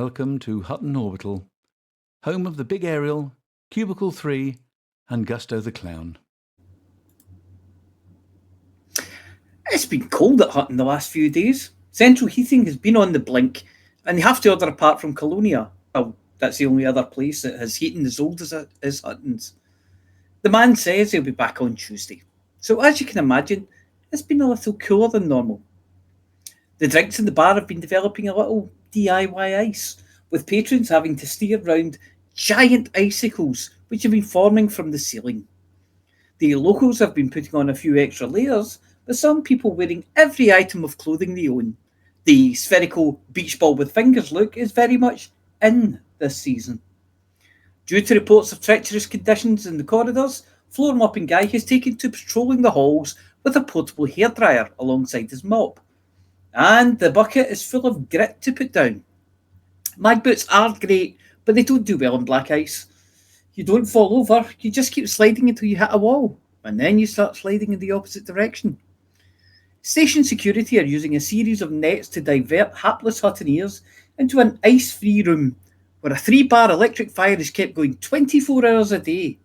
Welcome to Hutton Orbital, home of the Big Aerial, Cubicle 3 and Gusto the Clown. It's been cold at Hutton the last few days. Central heating has been on the blink and they have to order a part from Colonia. Well, that's the only other place that has heating as old as Hutton's. The man says he'll be back on Tuesday. So as you can imagine, it's been a little cooler than normal. The drinks in the bar have been developing a little DIY ice, with patrons having to steer round giant icicles which have been forming from the ceiling. The locals have been putting on a few extra layers, with some people wearing every item of clothing they own. The spherical beach ball with fingers look is very much in this season. Due to reports of treacherous conditions in the corridors, floor mopping guy has taken to patrolling the halls with a portable hairdryer alongside his mop. And the bucket is full of grit to put down. Mag boots are great, but they don't do well on black ice. You don't fall over, you just keep sliding until you hit a wall, and then you start sliding in the opposite direction. Station security are using a series of nets to divert hapless Huttoneers into an ice-free room, where a 3-bar electric fire is kept going 24 hours a day.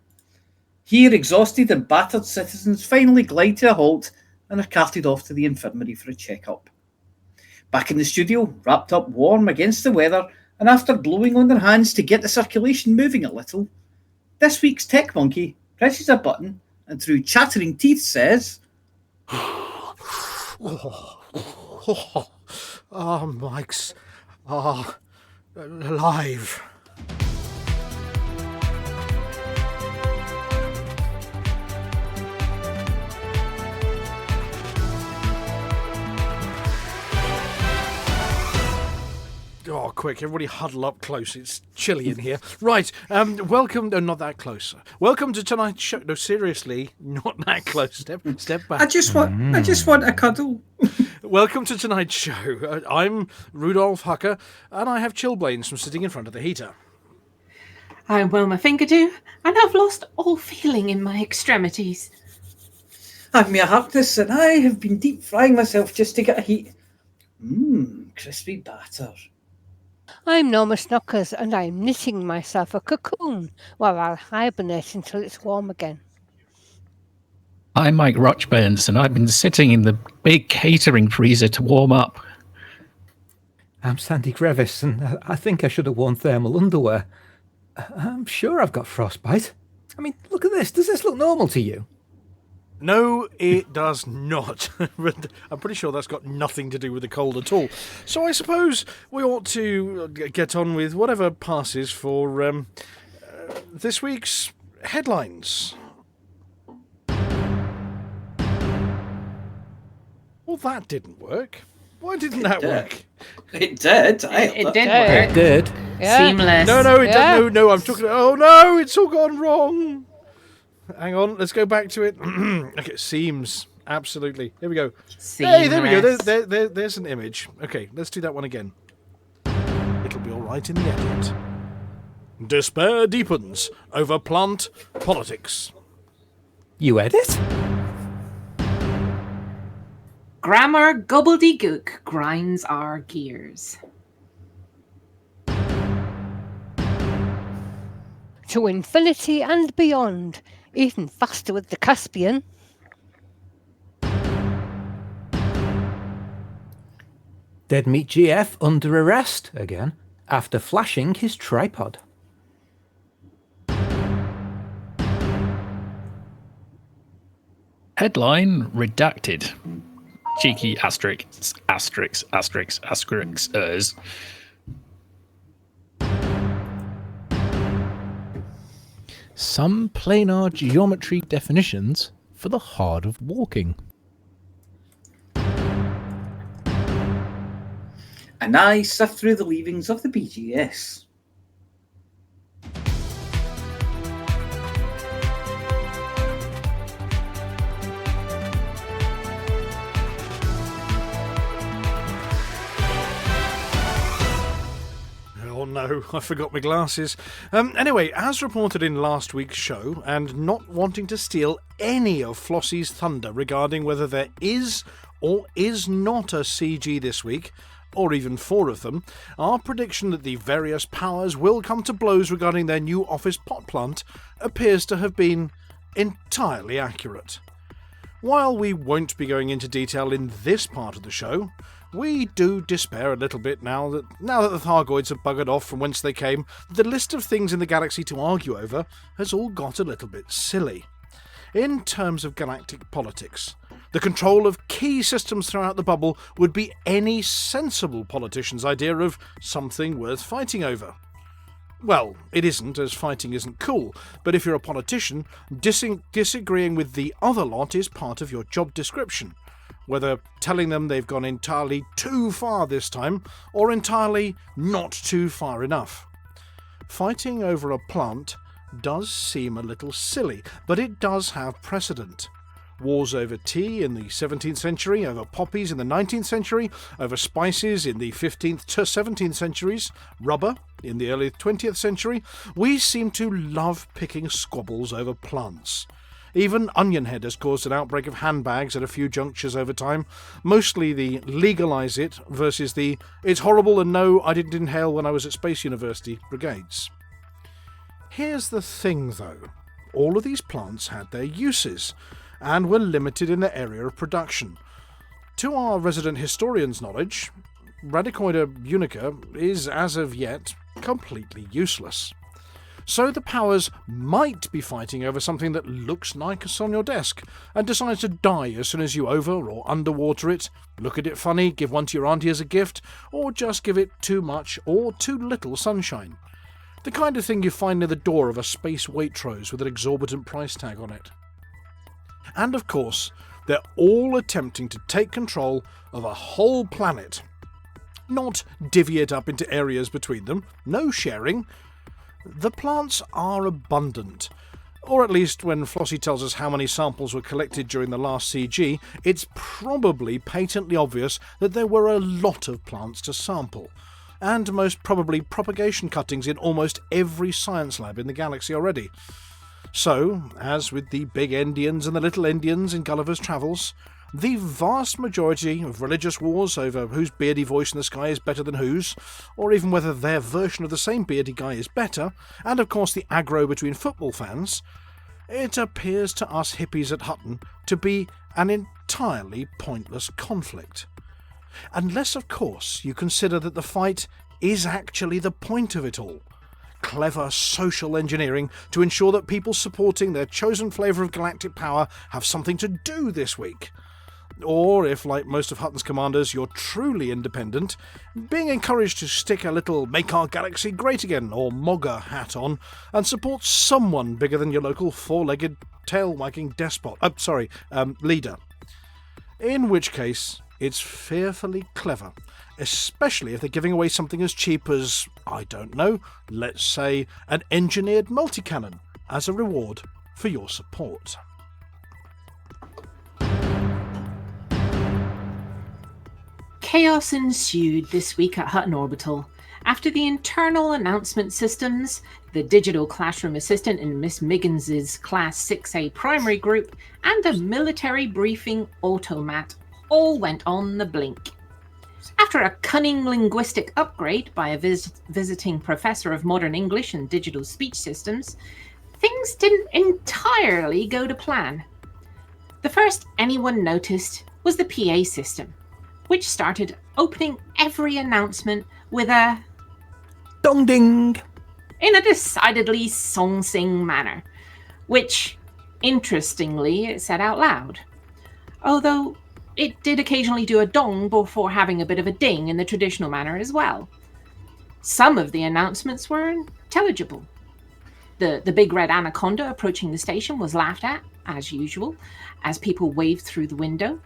Here, exhausted and battered citizens finally glide to a halt and are carted off to the infirmary for a check-up. Back in the studio, wrapped up warm against the weather, and after blowing on their hands to get the circulation moving a little, this week's tech monkey presses a button and through chattering teeth says, Mike's alive. Oh, quick, everybody huddle up close. It's chilly in here. Right, welcome... No, not that close. Welcome to tonight's show. No, seriously, not that close. Step back. I just want a cuddle. Welcome to tonight's show. I'm Rudolph Hucker, and I have chilblains from sitting in front of the heater. I'm Wilma Fingerdew, and I've lost all feeling in my extremities. I'm Mia Harkness, and I have been deep frying myself just to get a heat. Crispy batter. I'm Norma Snockers, and I'm knitting myself a cocoon while I'll hibernate until it's warm again. I'm Mike Rochburns, and I've been sitting in the big catering freezer to warm up. I'm Sandy Grevis, and I think I should have worn thermal underwear. I'm sure I've got frostbite. I mean, look at this. Does this look normal to you? No, it does not. I'm pretty sure that's got nothing to do with the cold at all. So I suppose we ought to get on with whatever passes for this week's headlines. Well, that didn't work. Why didn't that work? It did. It did It work. did. Yeah. Seamless. No, it doesn't. No, I'm talking. Oh no, it's all gone wrong. Hang on, let's go back to it. Okay, seams. Absolutely. Here we go. Seamless. Hey, there we go. There's an image. Okay, let's do that one again. It'll be all right in the edit. Despair deepens over plant politics. You edit? Grammar gobbledygook grinds our gears. To infinity and beyond, even faster with the Caspian. Dead Meat GF under arrest again after flashing his tripod. Headline redacted. Cheeky asterisks. Some planar geometry definitions for the hard of walking. And I sift through the leavings of the BGS. Oh no, I forgot my glasses. Anyway, as reported in last week's show, and not wanting to steal any of Flossy's thunder regarding whether there is or is not a CG this week, or even 4 of them, our prediction that the various powers will come to blows regarding their new office pot plant appears to have been entirely accurate. While we won't be going into detail in this part of the show, we do despair a little bit now that the Thargoids have buggered off from whence they came. The list of things in the galaxy to argue over has all got a little bit silly. In terms of galactic politics, the control of key systems throughout the bubble would be any sensible politician's idea of something worth fighting over. Well, it isn't, as fighting isn't cool, but if you're a politician, disagreeing with the other lot is part of your job description, whether telling them they've gone entirely too far this time, or entirely not too far enough. Fighting over a plant does seem a little silly, but it does have precedent. Wars over tea in the 17th century, over poppies in the 19th century, over spices in the 15th to 17th centuries, rubber in the early 20th century. We seem to love picking squabbles over plants. Even Onionhead has caused an outbreak of handbags at a few junctures over time, mostly the legalise it versus the it's horrible and no, I didn't inhale when I was at Space University brigades. Here's the thing though, all of these plants had their uses, and were limited in their area of production. To our resident historian's knowledge, Radicoida unica is, as of yet, completely useless. So the powers might be fighting over something that looks nice on your desk, and decides to die as soon as you over or underwater it, look at it funny, give one to your auntie as a gift, or just give it too much or too little sunshine. The kind of thing you find near the door of a space Waitrose with an exorbitant price tag on it. And of course, they're all attempting to take control of a whole planet. Not divvy it up into areas between them, no sharing. The plants are abundant, or at least when Flossy tells us how many samples were collected during the last CG, it's probably patently obvious that there were a lot of plants to sample, and most probably propagation cuttings in almost every science lab in the galaxy already. So, as with the big Endians and the little Endians in Gulliver's Travels, the vast majority of religious wars over whose beardy voice in the sky is better than whose, or even whether their version of the same beardy guy is better, and of course the aggro between football fans, it appears to us hippies at Hutton to be an entirely pointless conflict. Unless, of course, you consider that the fight is actually the point of it all. Clever social engineering to ensure that people supporting their chosen flavour of galactic power have something to do this week. Or, if like most of Hutton's commanders you're truly independent, being encouraged to stick a little Make Our Galaxy Great Again or MOGA hat on and support someone bigger than your local four-legged tail-wagging leader. In which case, it's fearfully clever, especially if they're giving away something as cheap as, I don't know, let's say an engineered multi-cannon as a reward for your support. Chaos ensued this week at Hutton Orbital after the internal announcement systems, the digital classroom assistant in Miss Miggins's Class 6A primary group, and the military briefing automat all went on the blink. After a cunning linguistic upgrade by a visiting professor of modern English and digital speech systems, things didn't entirely go to plan. The first anyone noticed was the PA system, which started opening every announcement with a dong ding in a decidedly song-sing manner, which, interestingly, it said out loud. Although it did occasionally do a dong before having a bit of a ding in the traditional manner as well. Some of the announcements were intelligible. The big red anaconda approaching the station was laughed at, as usual, as people waved through the window.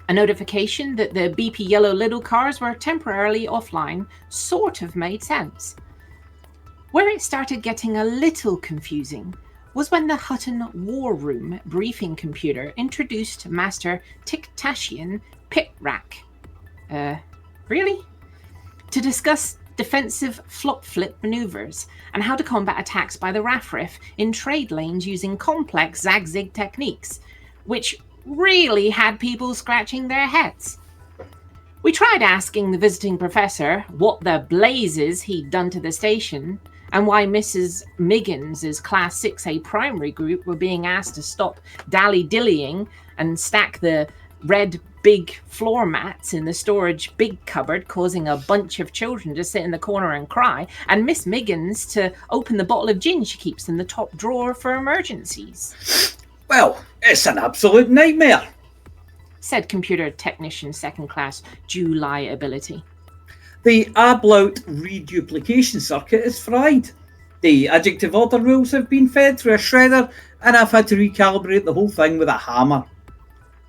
A notification that the BP yellow little cars were temporarily offline sort of made sense. Where it started getting a little confusing was when the Hutton War Room briefing computer introduced Master Tic-Tashian Pit-Rack. Really? To discuss defensive flop-flip maneuvers and how to combat attacks by the RAF in trade lanes using complex zag-zig techniques, which really had people scratching their heads. We tried asking the visiting professor what the blazes he'd done to the station and why Mrs. Miggins' Class 6A primary group were being asked to stop dally-dillying and stack the red big floor mats in the storage big cupboard, causing a bunch of children to sit in the corner and cry, and Miss Miggins to open the bottle of gin she keeps in the top drawer for emergencies. Well, it's an absolute nightmare, said computer technician second class July ability. The ablout reduplication circuit is fried. The adjective order rules have been fed through a shredder, and I've had to recalibrate the whole thing with a hammer.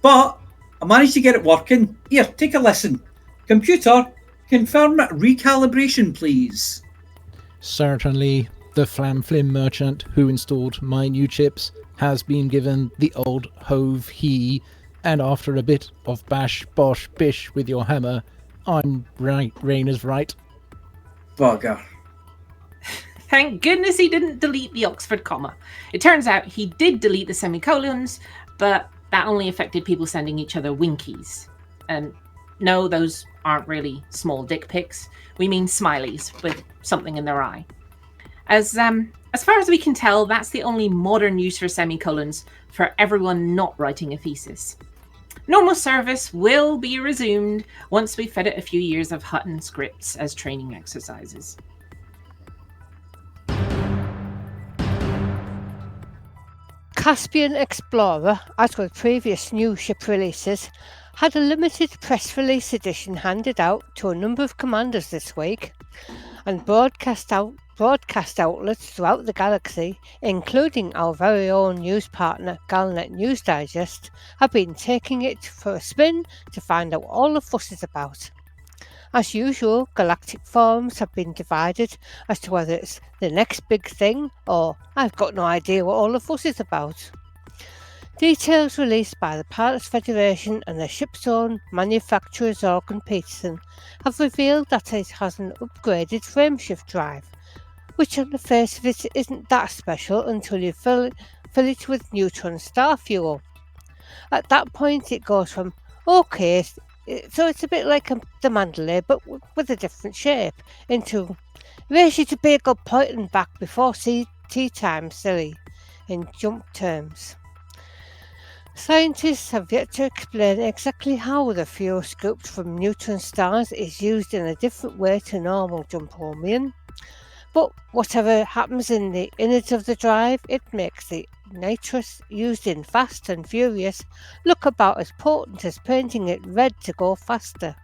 But I managed to get it working. Here, take a listen. Computer, confirm recalibration, please. Certainly, the Flam-Flim merchant who installed my new chips has been given the old hove he, and after a bit of bash bosh bish with your hammer, I'm right, Rayner's right. Bugger. Thank goodness he didn't delete the Oxford comma. It turns out he did delete the semicolons, but that only affected people sending each other winkies. No, those aren't really small dick pics. We mean smileys with something in their eye. As far as we can tell, that's the only modern use for semicolons for everyone not writing a thesis. Normal service will be resumed once we fed it a few years of Hutton scripts as training exercises. Caspian Explorer, as with previous new ship releases, had a limited press release edition handed out to a number of commanders this week, and broadcast outlets throughout the galaxy, including our very own news partner Galnet News Digest, have been taking it for a spin to find out what all the fuss is about. As usual, galactic forums have been divided as to whether it's the next big thing or I've got no idea what all the fuss is about. Details released by the Pilots Federation and the ship's own manufacturer Zorg and Peterson have revealed that it has an upgraded frameshift drive, which on the face of it isn't that special until you fill it with neutron star fuel. At that point it goes from okay, so it's a bit like the Mandalay but with a different shape, into race you to be a good point and back before tea time, silly, in jump terms. Scientists have yet to explain exactly how the fuel scooped from neutron stars is used in a different way to normal jump-homium. But whatever happens in the innards of the drive, it makes the nitrous used in Fast and Furious look about as potent as painting it red to go faster.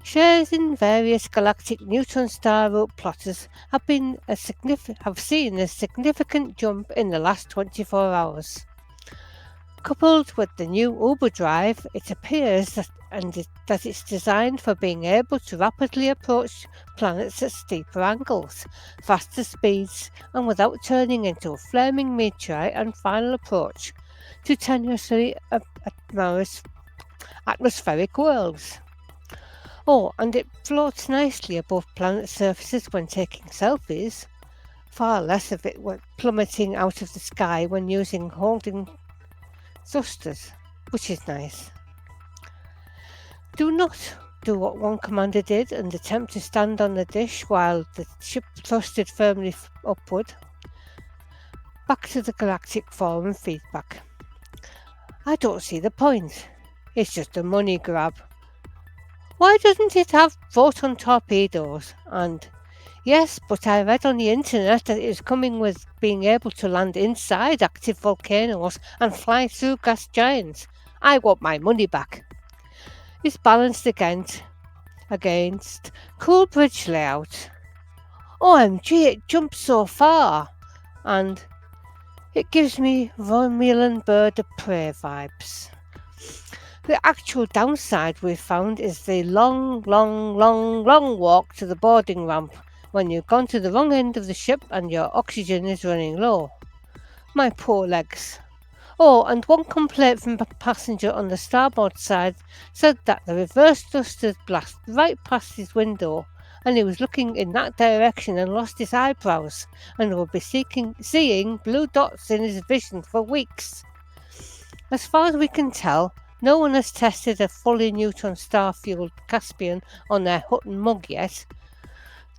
Shares in various galactic neutron star route plotters have seen a significant jump in the last 24 hours. Coupled with the new Uber drive, it appears that it's designed for being able to rapidly approach planets at steeper angles, faster speeds, and without turning into a flaming meteorite and final approach to tenuously atmospheric worlds. Oh, and it floats nicely above planet surfaces when taking selfies. Far less of it plummeting out of the sky when using holding thrusters, which is nice. Do not do what one commander did and attempt to stand on the dish while the ship thrusted firmly upward. Back to the Galactic Forum feedback. I don't see the point. It's just a money grab. Why doesn't it have photon torpedoes? And yes, but I read on the internet that it is coming with being able to land inside active volcanoes and fly through gas giants. I want my money back. It's balanced against cool bridge layout. OMG, it jumps so far. And it gives me Romulan bird of prey vibes. The actual downside we've found is the long walk to the boarding ramp when you've gone to the wrong end of the ship and your oxygen is running low. My poor legs. Oh, and one complaint from a passenger on the starboard side said that the reverse thrusters blast right past his window and he was looking in that direction and lost his eyebrows and will be seeing blue dots in his vision for weeks. As far as we can tell, No one has tested a fully neutron star-fueled Caspian on their Hutton mug yet,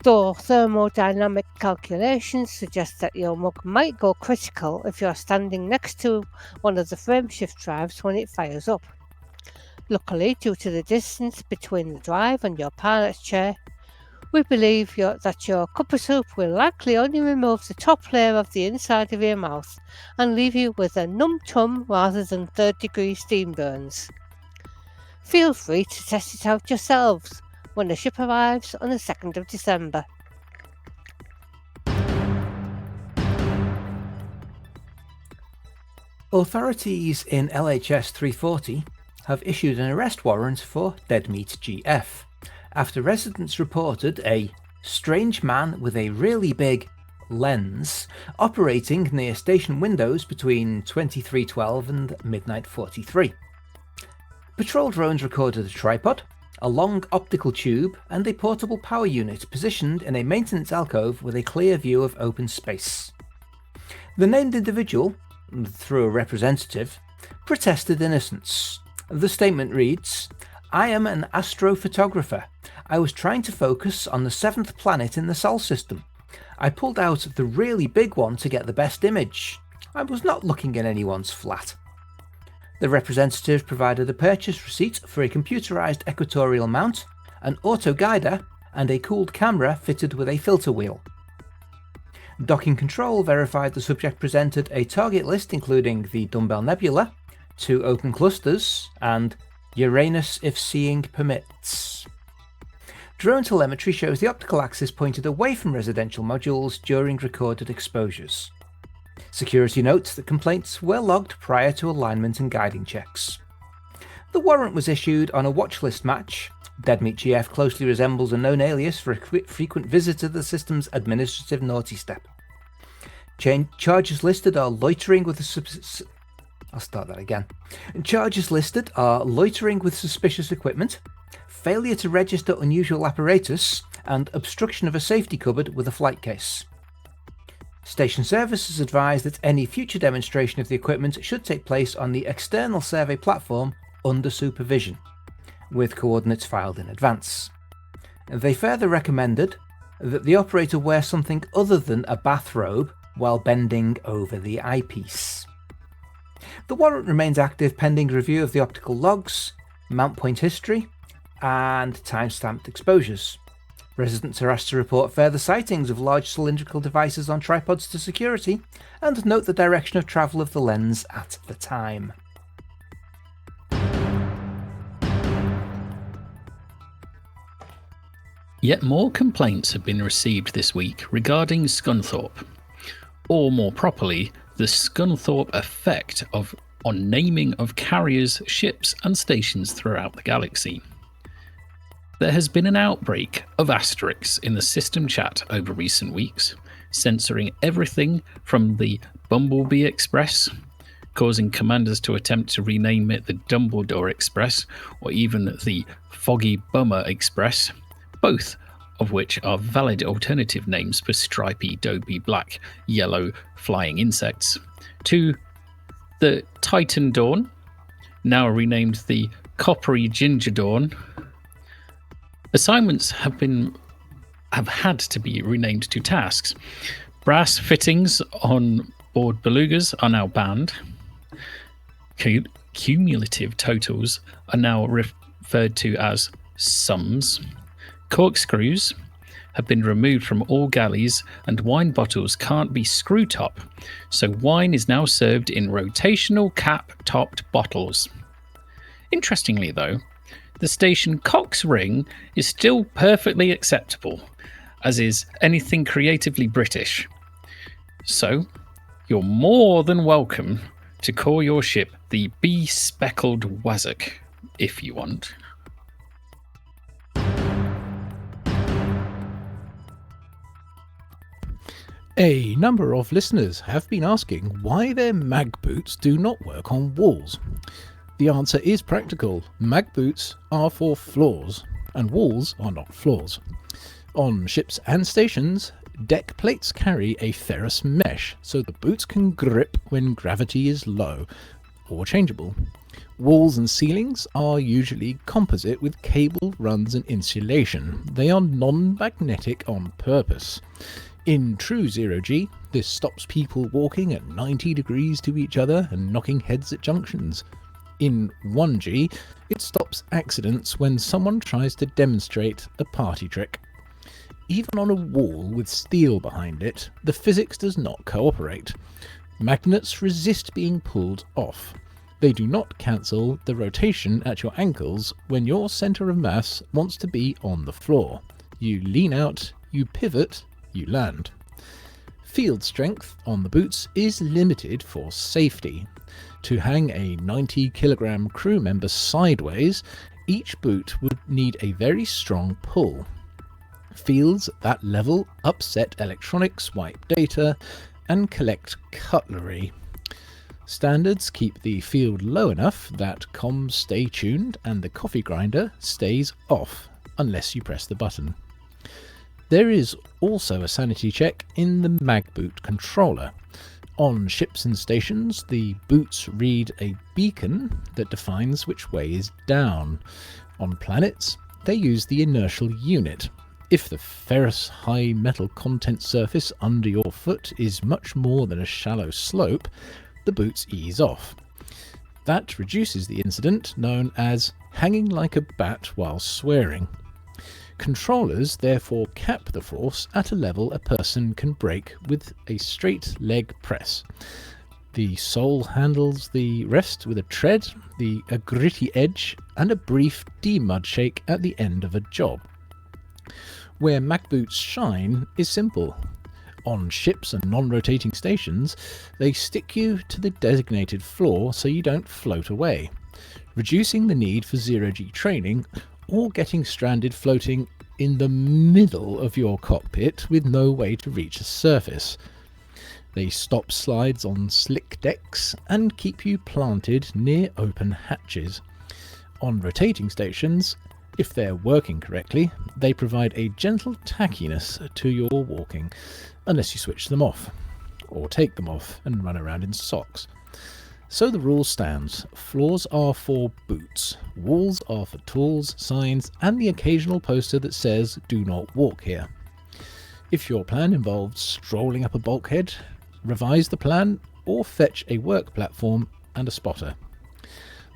though thermodynamic calculations suggest that your mug might go critical if you're standing next to one of the frameshift drives when it fires up. Luckily, due to the distance between the drive and your pilot's chair, we believe that your cup of soup will likely only remove the top layer of the inside of your mouth and leave you with a numb tum rather than third-degree steam burns. Feel free to test it out yourselves when the ship arrives on the 2nd of December. Authorities in LHS 340 have issued an arrest warrant for Deadmeat GF after residents reported a strange man with a really big lens operating near station windows between 23:12 and midnight 43. Patrol drones recorded a tripod, a long optical tube and a portable power unit positioned in a maintenance alcove with a clear view of open space. The named individual, through a representative, protested innocence. The statement reads, "I am an astrophotographer. I was trying to focus on the 7th planet in the Sol system. I pulled out the really big one to get the best image. I was not looking at anyone's flat." The representative provided a purchase receipt for a computerized equatorial mount, an auto guider, and a cooled camera fitted with a filter wheel. Docking Control verified the subject presented a target list including the Dumbbell Nebula, 2 open clusters, and Uranus if seeing permits. Drone telemetry shows the optical axis pointed away from residential modules during recorded exposures. Security notes that complaints were logged prior to alignment and guiding checks. The warrant was issued on a watchlist match. Deadmeat GF closely resembles a known alias for a frequent visitor to the system's administrative naughty step. Charges listed are loitering with Charges listed are loitering with suspicious equipment, failure to register unusual apparatus, and obstruction of a safety cupboard with a flight case. Station services advise that any future demonstration of the equipment should take place on the external survey platform under supervision, with coordinates filed in advance. They further recommended that the operator wear something other than a bathrobe while bending over the eyepiece. The warrant remains active pending review of the optical logs, mount point history, and time-stamped exposures. Residents are asked to report further sightings of large cylindrical devices on tripods to security, and note the direction of travel of the lens at the time. Yet more complaints have been received this week regarding Scunthorpe, or more properly, the Scunthorpe effect on naming of carriers, ships and stations throughout the galaxy. There has been an outbreak of asterisks in the system chat over recent weeks, censoring everything from the Bumblebee Express, causing commanders to attempt to rename it the Dumbledore Express, or even the Foggy Bummer Express, both of which are valid alternative names for stripy, dopey, black, yellow flying insects, to the Titan Dawn, now renamed the Coppery Ginger Dawn. Assignments have had to be renamed to tasks. Brass fittings on board belugas are now banned. Cumulative totals are now referred to as sums. Corkscrews have been removed from all galleys, and wine bottles can't be screw top, so wine is now served in rotational cap-topped bottles. Interestingly though, the station Cox Ring is still perfectly acceptable, as is anything creatively British. So, you're more than welcome to call your ship the Bespeckled Wazzock, if you want. A number of listeners have been asking why their mag boots do not work on walls. The answer is practical. Mag boots are for floors, and walls are not floors. On ships and stations, deck plates carry a ferrous mesh so the boots can grip when gravity is low or changeable. Walls and ceilings are usually composite with cable runs and insulation. They are non-magnetic on purpose. In true zero-G, this stops people walking at 90 degrees to each other and knocking heads at junctions. In 1G, it stops accidents when someone tries to demonstrate a party trick. Even on a wall with steel behind it, the physics does not cooperate. Magnets resist being pulled off. They do not cancel the rotation at your ankles when your centre of mass wants to be on the floor. You lean out, you pivot, you land. Field strength on the boots is limited for safety. To hang a 90 kilogram crew member sideways, each boot would need a very strong pull. Fields at that level upset electronics, wipe data, and collect cutlery. Standards keep the field low enough that comms stay tuned and the coffee grinder stays off, unless you press the button. There is also a sanity check in the magboot controller. On ships and stations, the boots read a beacon that defines which way is down. On planets, they use the inertial unit. If the ferrous high metal content surface under your foot is much more than a shallow slope, the boots ease off. That reduces the incident known as hanging like a bat while swearing. Controllers therefore cap the force at a level a person can break with a straight leg press. The sole handles the rest with a tread, a gritty edge, and a brief demud shake at the end of a job. Where magboots shine is simple. On ships and non-rotating stations, they stick you to the designated floor so you don't float away, reducing the need for zero-G training or getting stranded floating in the middle of your cockpit with no way to reach a surface. They stop slides on slick decks and keep you planted near open hatches. On rotating stations, if they're working correctly, they provide a gentle tackiness to your walking, unless you switch them off, or take them off and run around in socks. So the rule stands. Floors are for boots, walls are for tools, signs, and the occasional poster that says, "Do not walk here." If your plan involves strolling up a bulkhead, revise the plan or fetch a work platform and a spotter.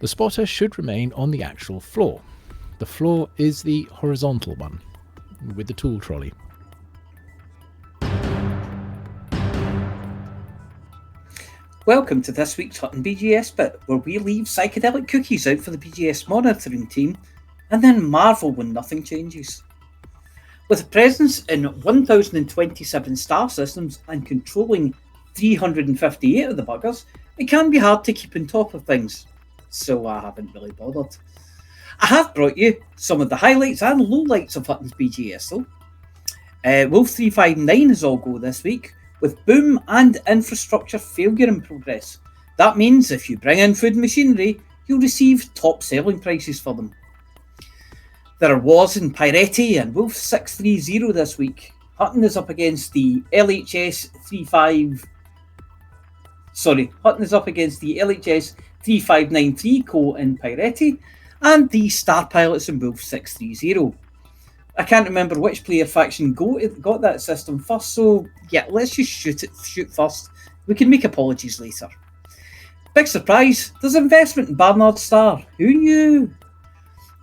The spotter should remain on the actual floor. The floor is the horizontal one, with the tool trolley. Welcome to this week's Hutton BGS bit, where we leave psychedelic cookies out for the BGS monitoring team and then marvel when nothing changes. With a presence in 1,027 star systems and controlling 358 of the buggers, it can be hard to keep on top of things, so I haven't really bothered. I have brought you some of the highlights and lowlights of Hutton's BGS though. Wolf 359 is all go this week, with boom and infrastructure failure in progress. That means if you bring in food and machinery, you'll receive top selling prices for them. There are wars in Pyretti and Wolf 630 this week. Hutton is up against the LHS 3593 Co in Pyretti and the Star Pilots in Wolf 630. I can't remember which player faction got that system first, so yeah, let's just shoot first. We can make apologies later. Big surprise, there's investment in Barnard Star. Who knew?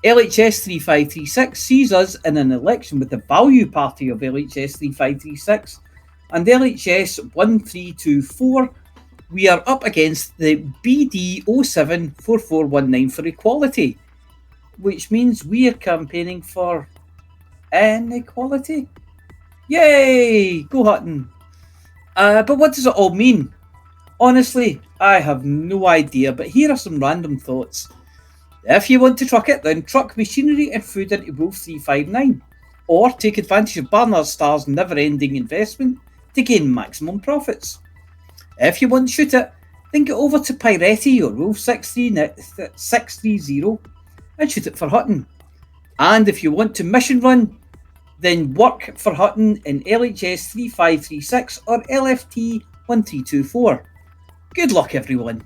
LHS 3536 sees us in an election with the value party of LHS 3536 and LHS 1324. We are up against the BD 074419 for equality, which means we are campaigning for inequality. Yay! Go Hutton! But what does it all mean? Honestly, I have no idea, but here are some random thoughts. If you want to truck it, then truck machinery and food into Wolf 359, or take advantage of Barnard Star's never-ending investment to gain maximum profits. If you want to shoot it, then get over to Pyretti or Wolf 630 and shoot it for Hutton. And if you want to mission run, then work for Hutton in LHS 3536 or LFT 1324. Good luck, everyone.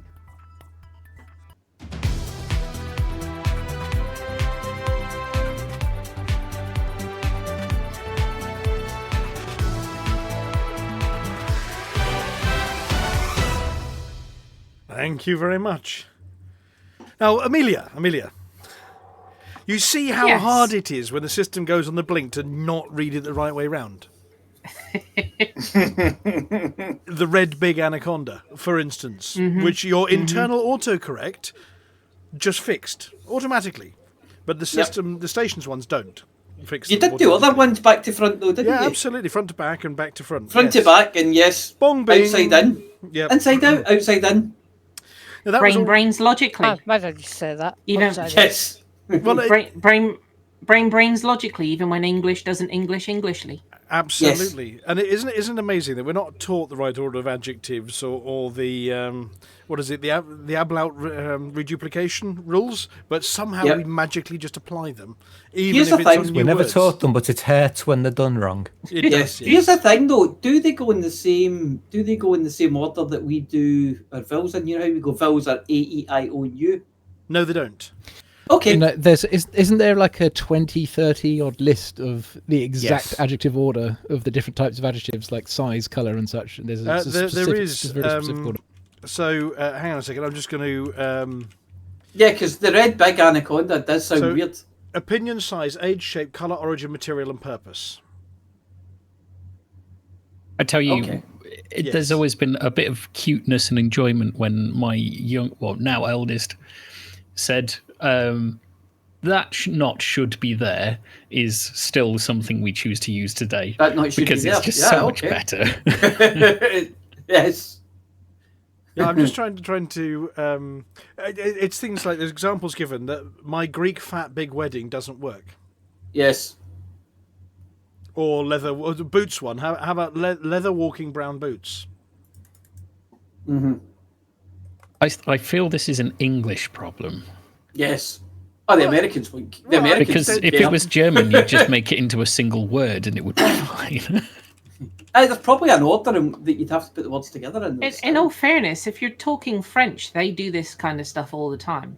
Thank you very much. Now, Amelia, you see how Yes. hard it is when the system goes on the blink to not read it the right way round. The red big anaconda, for instance, which your internal autocorrect just fixed automatically, but the system, the station's ones don't fix. You them did do other automatically. ones back to front, though, didn't Yeah, you? absolutely, front to back and back to front. Front yes. to back, and yes, Bong bing. outside in, Yep. inside out, outside in. Now, that was all- Brains logically. Why did you say that? Even- Upside down. Yes. well, Brains logically, even when English doesn't Englishly. absolutely, and isn't it amazing that we're not taught the right order of adjectives or the what is it, the ablaut reduplication rules, but somehow Yep. we magically just apply them, even Here's if the it's thing. on new We never words. taught them, but it hurts when they're done wrong. It Yes. does, Here's the thing, though. Do they go in the same? Do they go in the same order that we do our vowels? And you know how we go vowels are A, E, I, O, and U. No, they don't. Okay. No, isn't there like a 20, 30 odd list of the exact Yes. adjective order of the different types of adjectives, like size, colour, and such? And there's a There specific, is. very specific order. So hang on a second. I'm just going to Yeah, because the red big anaconda does sound So- weird. opinion, size, age, shape, color, origin, material, and purpose. I tell you, Okay. Yes. there's always been a bit of cuteness and enjoyment when my now eldest, said that should be there is still something we choose to use today That not should because be it's there. just Yeah, so much okay. better. Yes. Yeah, I'm just trying to. It's things like there's examples given that my Greek fat big wedding doesn't work, Yes. or the boots one. How about leather walking brown boots? Mm-hmm. I feel this is an English problem Yes. Oh, the Americans would. The Well, Americans because don't if care. it was German, you'd just make it into a single word and it would be fine. There's probably an order that you'd have to put the words together in. In all fairness, if you're talking French, they do this kind of stuff all the time.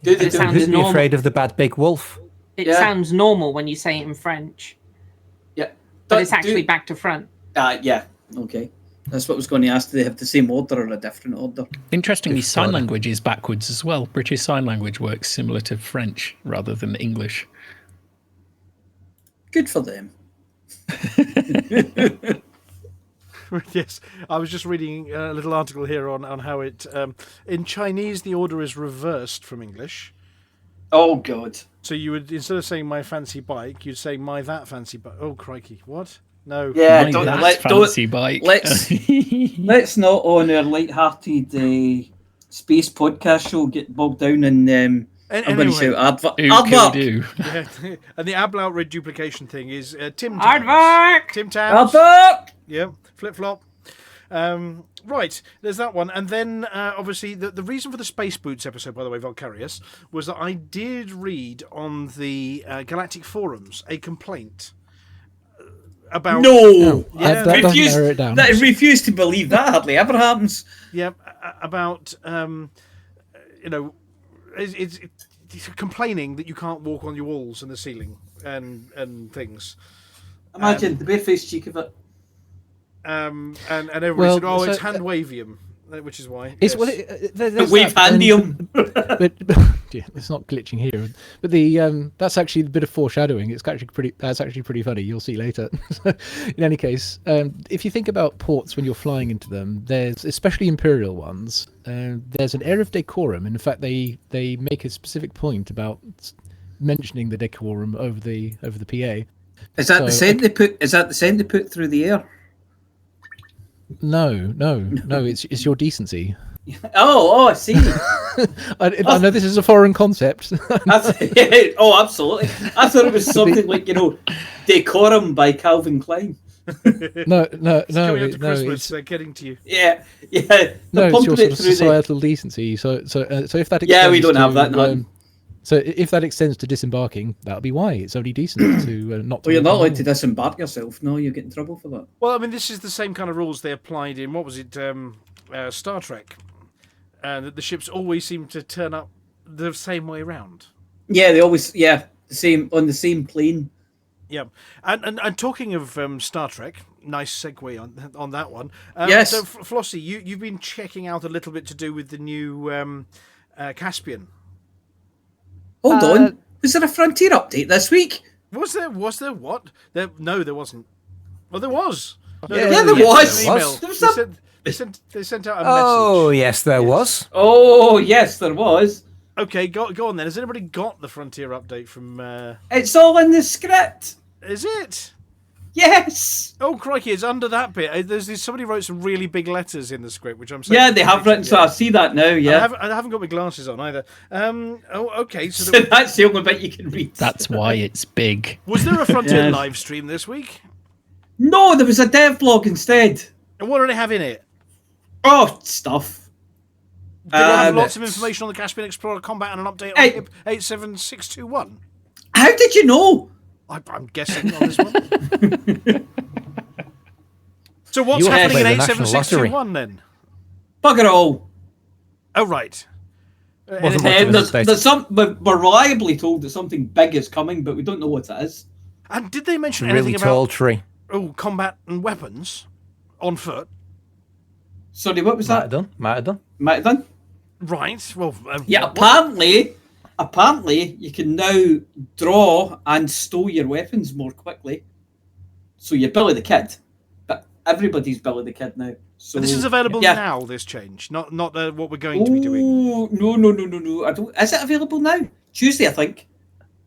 Do they it do? sounds Who'd be normal. afraid of the bad big wolf? It Yeah. sounds normal when you say it in French, Yeah. but it's actually back to front. Yeah. Okay. That's what I was going to ask. Do they have the same order or a different order? Interestingly, sign order. language is backwards as well. British Sign Language works similar to French rather than English. Good for them. Yes, I was just reading a little article here on how it in Chinese the order is reversed from English. Oh God. So you would, instead of saying my fancy bike, you'd say my that fancy bike. Oh crikey, what? No. Yeah. My Don't, that fancy bike. let's not on our light-hearted space podcast show get bogged down in. I'm going to shout advert. Who do? Yeah. And the ablaut reduplication thing is Tim Hard Tams. work! Tim Tams. Advert. Yeah, flip flop. Right, there's that one, and then obviously the reason for the Space Boots episode, by the way, Valkyrius, was that I did read on the Galactic forums a complaint about No. Yeah. That doesn't Refuse- narrow it down. That refuse to believe that hardly ever happens. yeah about it's complaining that you can't walk on your walls and the ceiling and things. Imagine the barefaced cheek of it. And everybody Well, said, "Oh, it's so- hand wavium," which is why. It's yes. well, there's Wave that, and- handium. but yeah, it's not glitching here. But the that's actually a bit of foreshadowing. That's actually pretty funny. You'll see later. In any case, if you think about ports when you're flying into them, there's especially Imperial ones. There's an air of decorum. In fact, they make a specific point about mentioning the decorum over the PA. Is that the So, scent they put? Is that the scent they put through the air? No. It's your decency. Oh, I see. I know this is a foreign concept. Oh, absolutely. I thought it was something like Decorum by Calvin Klein. no. Coming up to Christmas, It's, they're getting to you. Yeah. no, They're it's your pumping sort it of through societal decency. So if that Yeah, we extends don't have to, that in Hutton. so if that extends to disembarking, that'll be why it's only decent to not. Well, you're not allowed to do. disembark yourself. No, you get in trouble for that. Well, I mean, this is the same kind of rules they applied in, what was it, Star Trek. And the ships always seem to turn up the same way around. Yeah, they always the same on the same plane. Yeah. And talking of Star Trek, nice segue on that one. Yes. So, Flossy, you've been checking out a little bit to do with the new Caspian. Hold on. Was there a Frontier update this week? Was there what? No, there wasn't. Well, there was. No, Yeah, there was. An email. There was They sent out a Oh, message. yes, there was. Oh, yes, there was. Okay, go on then. Has anybody got the Frontier update from... It's all in the script. Is it? Yes. Oh, crikey, it's under that bit. Somebody wrote some really big letters in the script, which I'm saying... Yeah, they have written, so I see that now, yeah. I haven't got my glasses on either. Okay, so... So that's the only bit you can read. That's why it's big. Was there a Frontier Yes. live stream this week? No, there was a dev blog instead. And what do they have in it? Oh, stuff. Did they have lots of information on the Caspian Explorer combat and an update on Hey. HIP 87621? How did you know? I'm guessing on this one. So what's You happening in play the National 87621 then? Bugger all. Oh, right. Wasn't much of a There's statement. we're reliably told that something big is coming, but we don't know what it is. And did they mention Really anything tall about tree. combat and weapons on foot? Sorry, what was Might that? have done. Might have done. Might have done. Right. Well, Yeah, what- apparently you can now draw and stow your weapons more quickly. So you're Billy the Kid, but everybody's Billy the Kid now. So But this is available yeah. now. This change, not what we're going to be doing. Oh, no! I don't. Is it available now? Tuesday, I think.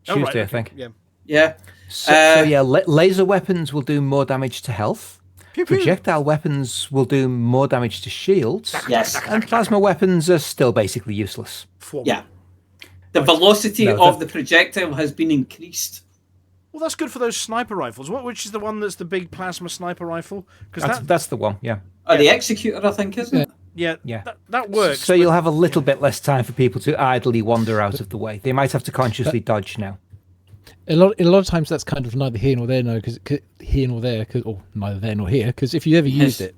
Oh, Tuesday, right, I okay, think. Yeah. Yeah. So yeah, laser weapons will do more damage to health. Pew, pew. Projectile weapons will do more damage to shields. Yes. And plasma weapons are still basically useless. Forward. Yeah. The velocity No, of the projectile has been increased. Well, that's good for those sniper rifles. Which is the one that's the big plasma sniper rifle? Because That's the one, yeah. Or the executor, I think, isn't it? yeah, Yeah. that works. So you'll have a little bit less time for people to idly wander out of the way. They might have to consciously dodge now. A lot of times that's kind of neither here nor there, no, because here nor there, or neither there nor here, because if you ever used it,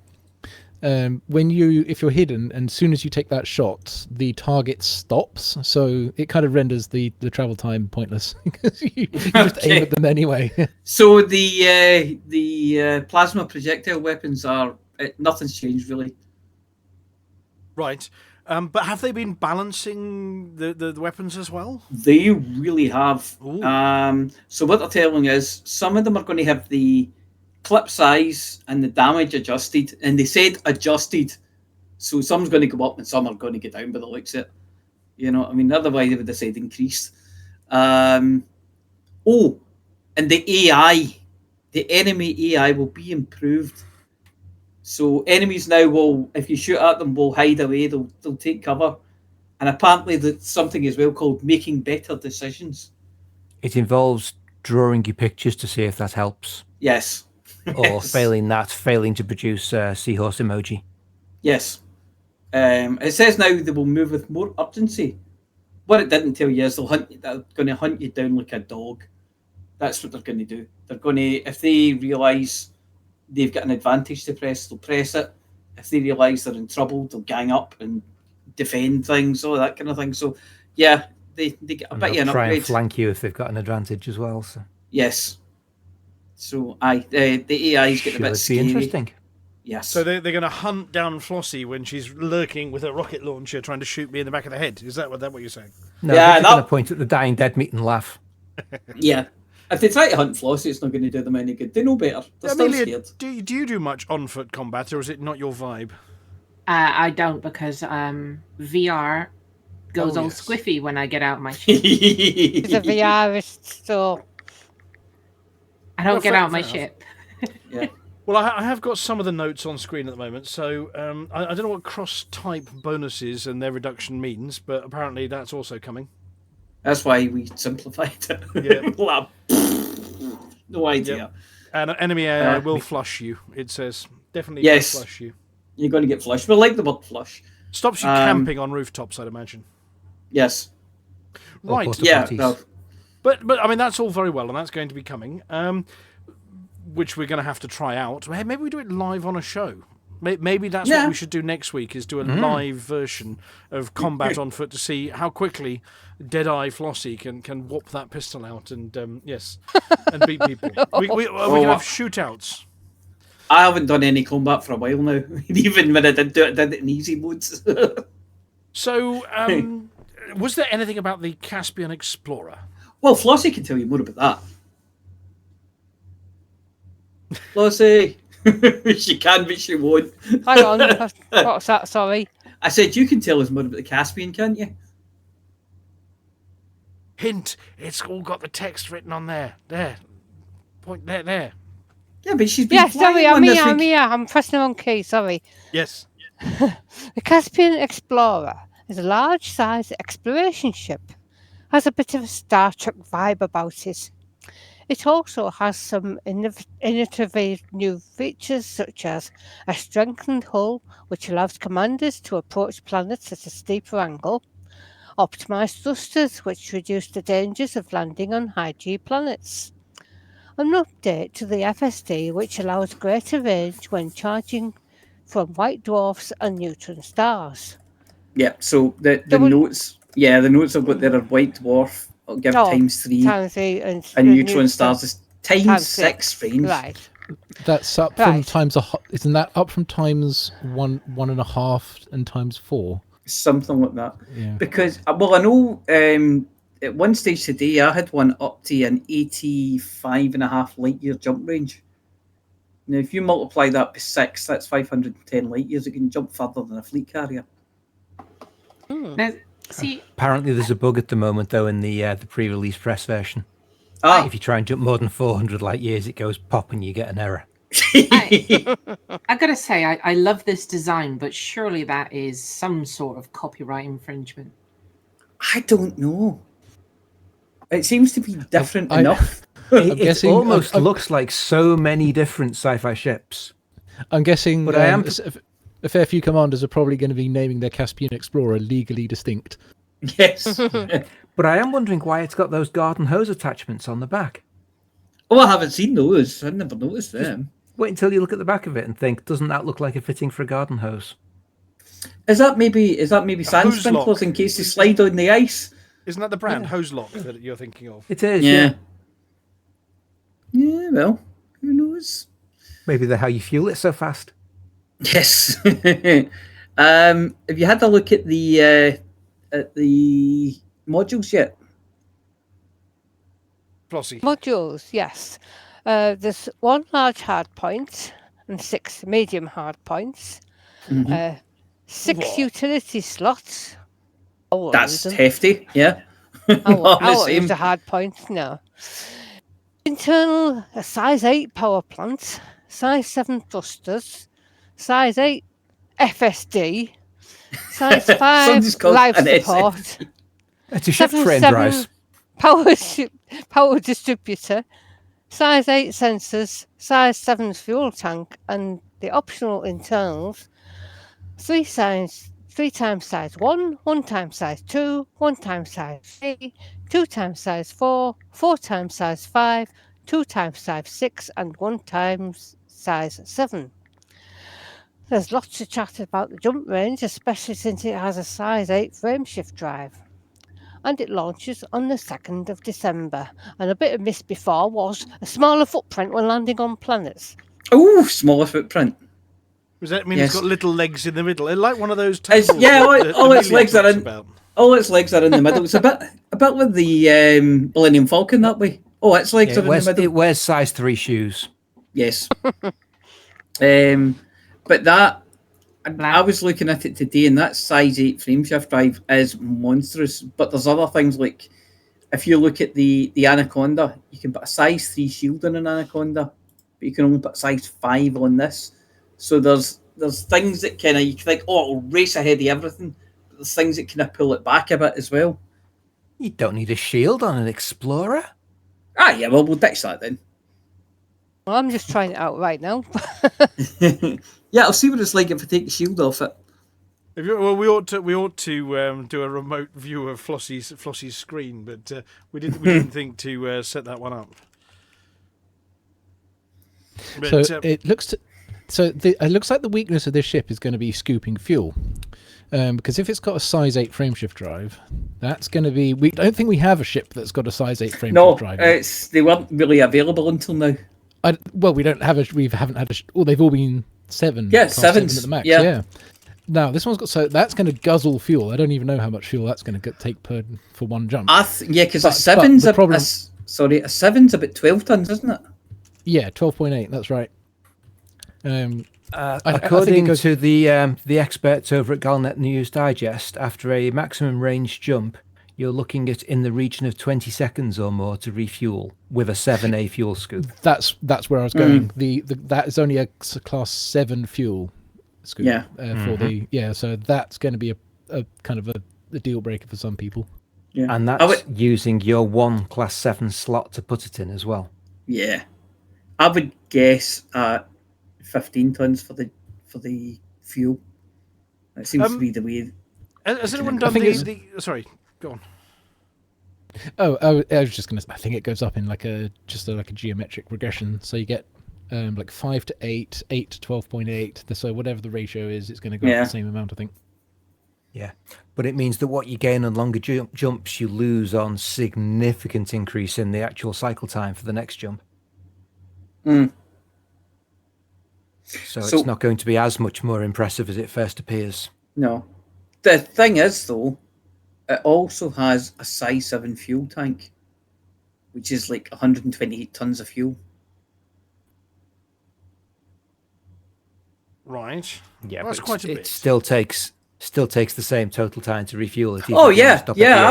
if you're hidden, and as soon as you take that shot, the target stops, so it kind of renders the travel time pointless because you just aim at them anyway. So the plasma projectile weapons are nothing's changed really. Right. But have they been balancing the weapons as well? They really have. Ooh. So what they're telling is some of them are going to have the clip size and the damage adjusted, and they said adjusted. So some's going to go up and some are going to get down by the looks of it. You know, I mean, otherwise they would have said increased. And the AI, the enemy AI will be improved. So enemies now will, if you shoot at them, will hide away. They'll take cover, and apparently that's something as well called making better decisions. It involves drawing you pictures to see if that helps. Yes. Or Yes. failing to produce a seahorse emoji. Yes. It says now they will move with more urgency. What it didn't tell you is they're going to hunt you down like a dog. That's what they're going to do. They're going to, if they realise they've got an advantage to press, they'll press it. If they realise they're in trouble, they'll gang up and defend things, all that kind of thing. So, yeah, they get a And bit of they'll an try upgrade. and flank you if they've got an advantage as well. So Yes. So, the AI is getting a bit should scary. be interesting. Yes. So they're going to hunt down Flossy when she's lurking with a rocket launcher trying to shoot me in the back of the head. Is that what you're saying? No, Yeah, they're just going that- to point at the dying dead meat and laugh. Yeah. If they try to hunt Flossy, it's not going to do them any good. They know better. They're still Amelia, scared. do you do much on-foot combat, or is it not your vibe? I don't because VR goes Oh, all yes. squiffy when I get out my ship. He's a VRist, so I don't Well, get fair- out my fair ship. Yeah. Well, I have got some of the notes on screen at the moment, so I don't know what cross-type bonuses and their reduction means, but apparently that's also coming. That's why we simplified it. Yeah. Well, no idea. Yep. And enemy AI will flush you, it says. Definitely Yes. will flush you. You're going to get flushed. We like the word flush. Stops you Um, camping on rooftops, I'd imagine. Yes. Or Right. porta Yeah. potties. No. But I mean, that's all very well, and that's going to be coming, which we're going to have to try out. Hey, maybe we do it live on a show. Maybe that's Yeah. what we should do next week, is do a live version of combat on foot to see how quickly Deadeye Flossy can whop that pistol out and, yes, and beat people. We can have shootouts. I haven't done any combat for a while now. Even when I did do it, I did it in easy modes. So, was there anything about the Caspian Explorer? Well, Flossy can tell you more about that. Flossy! She can, but she won't. Hang on. What's that? Sorry. I said you can tell us more about the Caspian, can't you? Hint, it's all got the text written on there. There. Point there. Yeah, but she's been Yeah, sorry, flying I'm one this here. week. I'm pressing the wrong key. Sorry. Yes. The Caspian Explorer is a large-sized exploration ship. Has a bit of a Star Trek vibe about it. It also has some innovative new features such as a strengthened hull which allows commanders to approach planets at a steeper angle, optimised thrusters which reduce the dangers of landing on high-G planets, an update to the FSD which allows greater range when charging from white dwarfs and neutron stars. Yeah, so the notes I've got there are white dwarf. I'll give times 3. Times 3 and neutron stars is times 6 range. Right. That's up from times isn't that up from times 1.5 and times 4? Something like that. Yeah. Because I know at one stage today I had one up to an 85.5 light year jump range. Now, if you multiply that by 6, that's 510 light years. It can jump further than a fleet carrier. Now, see, Apparently, there's a bug at the moment, though, in the pre-release press version. Ah, If you try and jump more than 400 light years, it goes pop and you get an error. I gotta say, I love this design, but surely that is some sort of copyright infringement. I don't know. It seems to be different enough. It almost looks like so many different sci-fi ships. I'm guessing But I am a fair few commanders are probably going to be naming their Caspian Explorer legally distinct. Yes. But I am wondering why it's got those garden hose attachments on the back. Oh, I haven't seen those. I never noticed them. Wait until you look at the back of it and think, doesn't that look like a fitting for a garden hose? Is that maybe sand hose sprinklers lock. in case they slide on the ice? Isn't that the brand, Hose Lock, that you're thinking of? It is, Yeah. Yeah, well, who knows? Maybe they're how you fuel it so fast. Yes. Have you had a look at the modules yet? Flossy. Modules, yes. There's 1 large hard point and 6 medium hard points. 6 utility slots. That's hefty, yeah. I'll use a hard point, no. Internal size 8 power plant, size 7 thrusters, size 8 FSD, size 5 life support, It's a ship frame 7 drives. power distributor, size 8 sensors, size 7 fuel tank, and the optional internals, 3 times size 1, 1 times size 2, 1 times size 3, 2 times size 4, 4 times size 5, 2 times size 6, and 1 times size 7. There's lots to chat about the jump range, especially since it has a size 8 frameshift drive. And it launches on the 2nd of December. And a bit of miss before was a smaller footprint when landing on planets. Oh, smaller footprint. Does that mean Yes. it's got little legs in the middle? Like one of those tables. All its legs are in. About. All its legs are in the middle. It's a bit like the Millennium Falcon that way. Oh, its legs are in the middle. It wears size 3 shoes. Yes. But that, I was looking at it today, and that size 8 frameshift drive is monstrous. But there's other things like, if you look at the Anaconda, you can put a size 3 shield on an Anaconda, but you can only put size 5 on this. So there's things that kind of, you can think, oh, it'll race ahead of everything. But there's things that kind of pull it back a bit as well. You don't need a shield on an Explorer. Ah, yeah, well, we'll ditch that then. Well, I'm just trying it out right now. Yeah, I'll see what it's like if I take the shield off it. We ought to do a remote view of Flossy's screen, but we didn't think to set that one up. But, So it looks like the weakness of this ship is going to be scooping fuel, because if it's got a size 8 frameshift drive, that's going to be. We don't think we have a ship that's got a size 8 frameshift drive. No, they weren't really available until now. Well, we haven't had they've all been 7. Yeah, class 7 sevens. at the max. Yeah. Yeah. Now this one's got, so that's going to guzzle fuel. I don't even know how much fuel that's going to take for one jump. Because a But seven's the problem- a seven's about 12 tons, isn't it? Yeah, 12.8. That's right. I think According it goes- to the experts over at Galnet News Digest, after a maximum range jump, you're looking at in the region of 20 seconds or more to refuel with a 7A fuel scoop. That's where I was going. That is only a class 7 fuel scoop. Yeah. So that's going to be a kind of a deal breaker for some people. Yeah. And that's using your one class 7 slot to put it in as well. Yeah. I would guess 15 tons for the fuel. That seems to be the way. Has anyone done Sorry, go on. Oh, I was just going to. I think it goes up in like a geometric regression. So you get like 5 to 8, 8 to 12.8. So whatever the ratio is, it's going to go up the same amount, I think. Yeah, but it means that what you gain on longer jumps, you lose on significant increase in the actual cycle time for the next jump. So it's not going to be as much more impressive as it first appears. No. The thing is, though, it also has a size 7 fuel tank, which is like 128 tons of fuel. Right. Yeah, that's but quite a bit. It still takes the same total time to refuel it.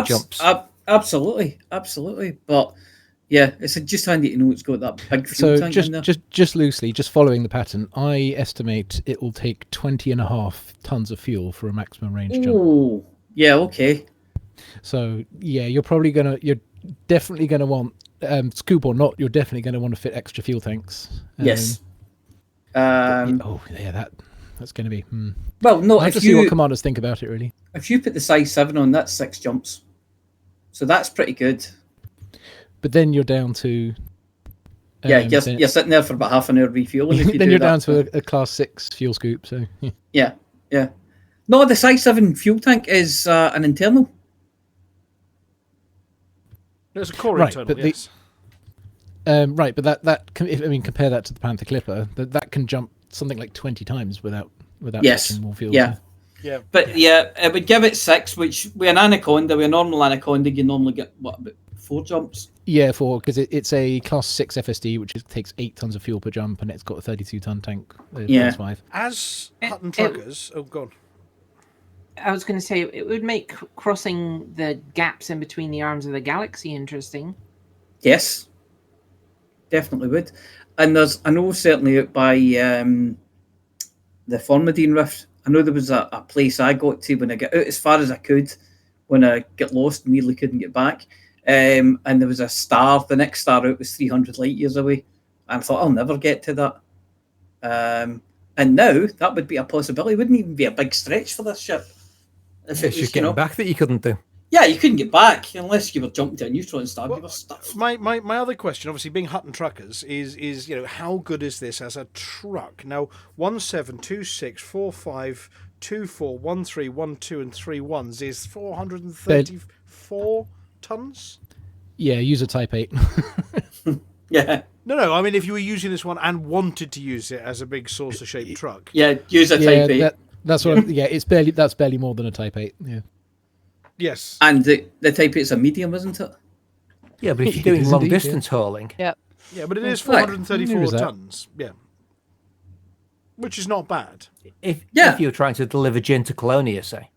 Jumps. Absolutely. But yeah, it's just handy to know it's got that big fuel tank in there. just loosely, just following the pattern, I estimate it will take 20.5 tons of fuel for a maximum range jump. Oh, yeah, okay. So yeah, you're definitely going to want, scoop or not, you're definitely going to want to fit extra fuel tanks. Yes. That's going to be. Well, no. I have to see what commanders think about it. Really, if you put the size 7 on, that's 6 jumps, so that's pretty good. But then you're down to. You're sitting there for about half an hour refueling. Then you're down to a class 6 fuel scoop. So yeah. No, the size 7 fuel tank is an internal. There's a core right, internal, but yes. Right, but compare that to the Panther Clipper. That can jump something like 20 times without touching more fuel. Yeah. But it would give it 6, which with a normal anaconda, you normally get about 4 jumps. Yeah, 4, because it's a class 6 FSD, which takes 8 tons of fuel per jump, and it's got a 32-ton tank. Class 5. As Hutton truckers, God. I was going to say it would make crossing the gaps in between the arms of the galaxy interesting. Yes, definitely would. And I know certainly out by the Formidine Rift, I know there was a place I got to when I got out as far as I could when I got lost and nearly couldn't get back. And there was a star, the next star out was 300 light years away. And I thought, I'll never get to that. And now that would be a possibility. It wouldn't even be a big stretch for this ship. If it's just getting back that you couldn't do. Yeah, you couldn't get back unless you were jumping to a neutron star. Well, you were stuck. My other question, obviously being Hutton truckers, is how good is this as a truck? Now 172645241312 and 3 1s is 434 tons. Yeah, use a Type 8. Yeah. No. I mean, if you were using this one and wanted to use it as a big saucer-shaped truck. Yeah, use a Type 8. That's what. That's barely more than a Type 8. Yeah. Yes. And the Type 8 is a medium, isn't it? Yeah, but if you're doing long distance hauling. Yeah. Yeah, but it is 434 tons. Yeah. Which is not bad. If you're trying to deliver gin to Colonia, say.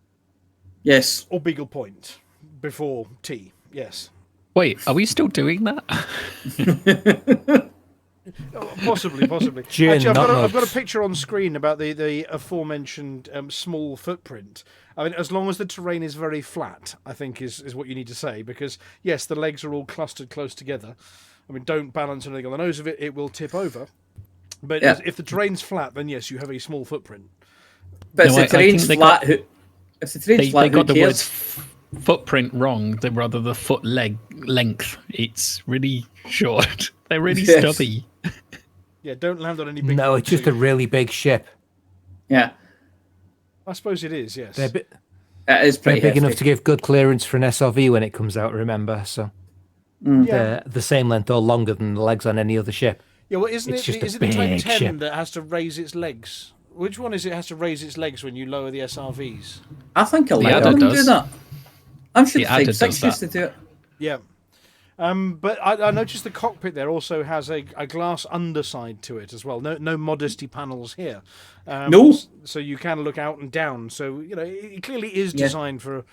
Yes. Or Beagle Point before tea. Yes. Wait, are we still doing that? Possibly. Gin, Actually, not I've got a picture on screen about the aforementioned small footprint. I mean, as long as the terrain is very flat, I think is what you need to say, because yes, the legs are all clustered close together. I mean, don't balance anything on the nose of it; it will tip over. But if the terrain's flat, then yes, you have a small footprint. But if the terrain's flat, they got the words footprint wrong. They're rather the foot leg length. It's really short. They're really stubby. Yeah, don't land on any big. No, it's just a really big ship. Yeah. I suppose it is, yes. It is pretty big hefty. enough to give good clearance for an SRV when it comes out, remember? So they're the same length or longer than the legs on any other ship. Yeah, well, isn't It's it? just a Is it the Type big 10 ship. that has to raise its legs? Which one is it has to raise its legs when you lower the SRVs? I think a lot Adder of them do does. that. I'm sure The the Type Adder 6 does used that. to do it. Yeah. But I noticed the cockpit there also has a glass underside to it as well. No modesty panels here. No. So you can look out and down. So, you know, it clearly is Yeah. designed for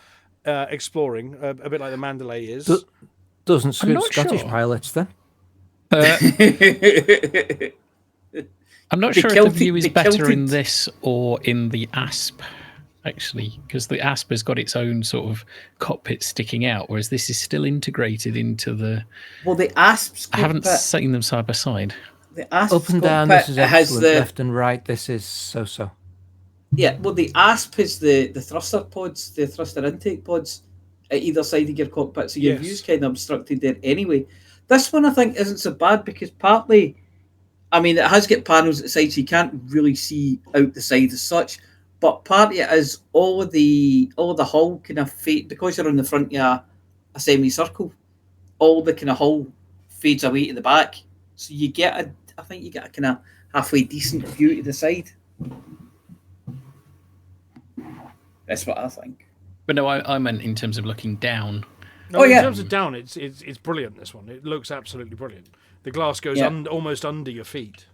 exploring, a bit like the Mandalay is. Doesn't suit not Scottish sure. pilots then. I'm not The sure if Celtic- the view is the better in Celtic- this or in the ASP, actually, because the ASP has got its own sort of cockpit sticking out, whereas this is still integrated into the. Well, the ASP's I haven't cockpit, seen them side by side. the ASP's Up and down, cockpit this is has excellent. the Left and right, this is so-so. yeah. Well, the ASP is the thruster pods, the thruster intake pods at either side of your cockpit, so your Yes. view's kind of obstructed there anyway. This one I think isn't so bad because partly, I mean, it has got panels at the side, so you can't really see out the side as such. But partly it is all of the hull kind of fade because you're on the front of a semicircle. All the kind of hull fades away to the back, so you get I think you get a kind of halfway decent view to the side. That's what I think. But no, I meant in terms of looking down. No, Oh, in yeah. terms of down, it's brilliant, this one. It looks absolutely brilliant. The glass goes Yeah. almost under your feet.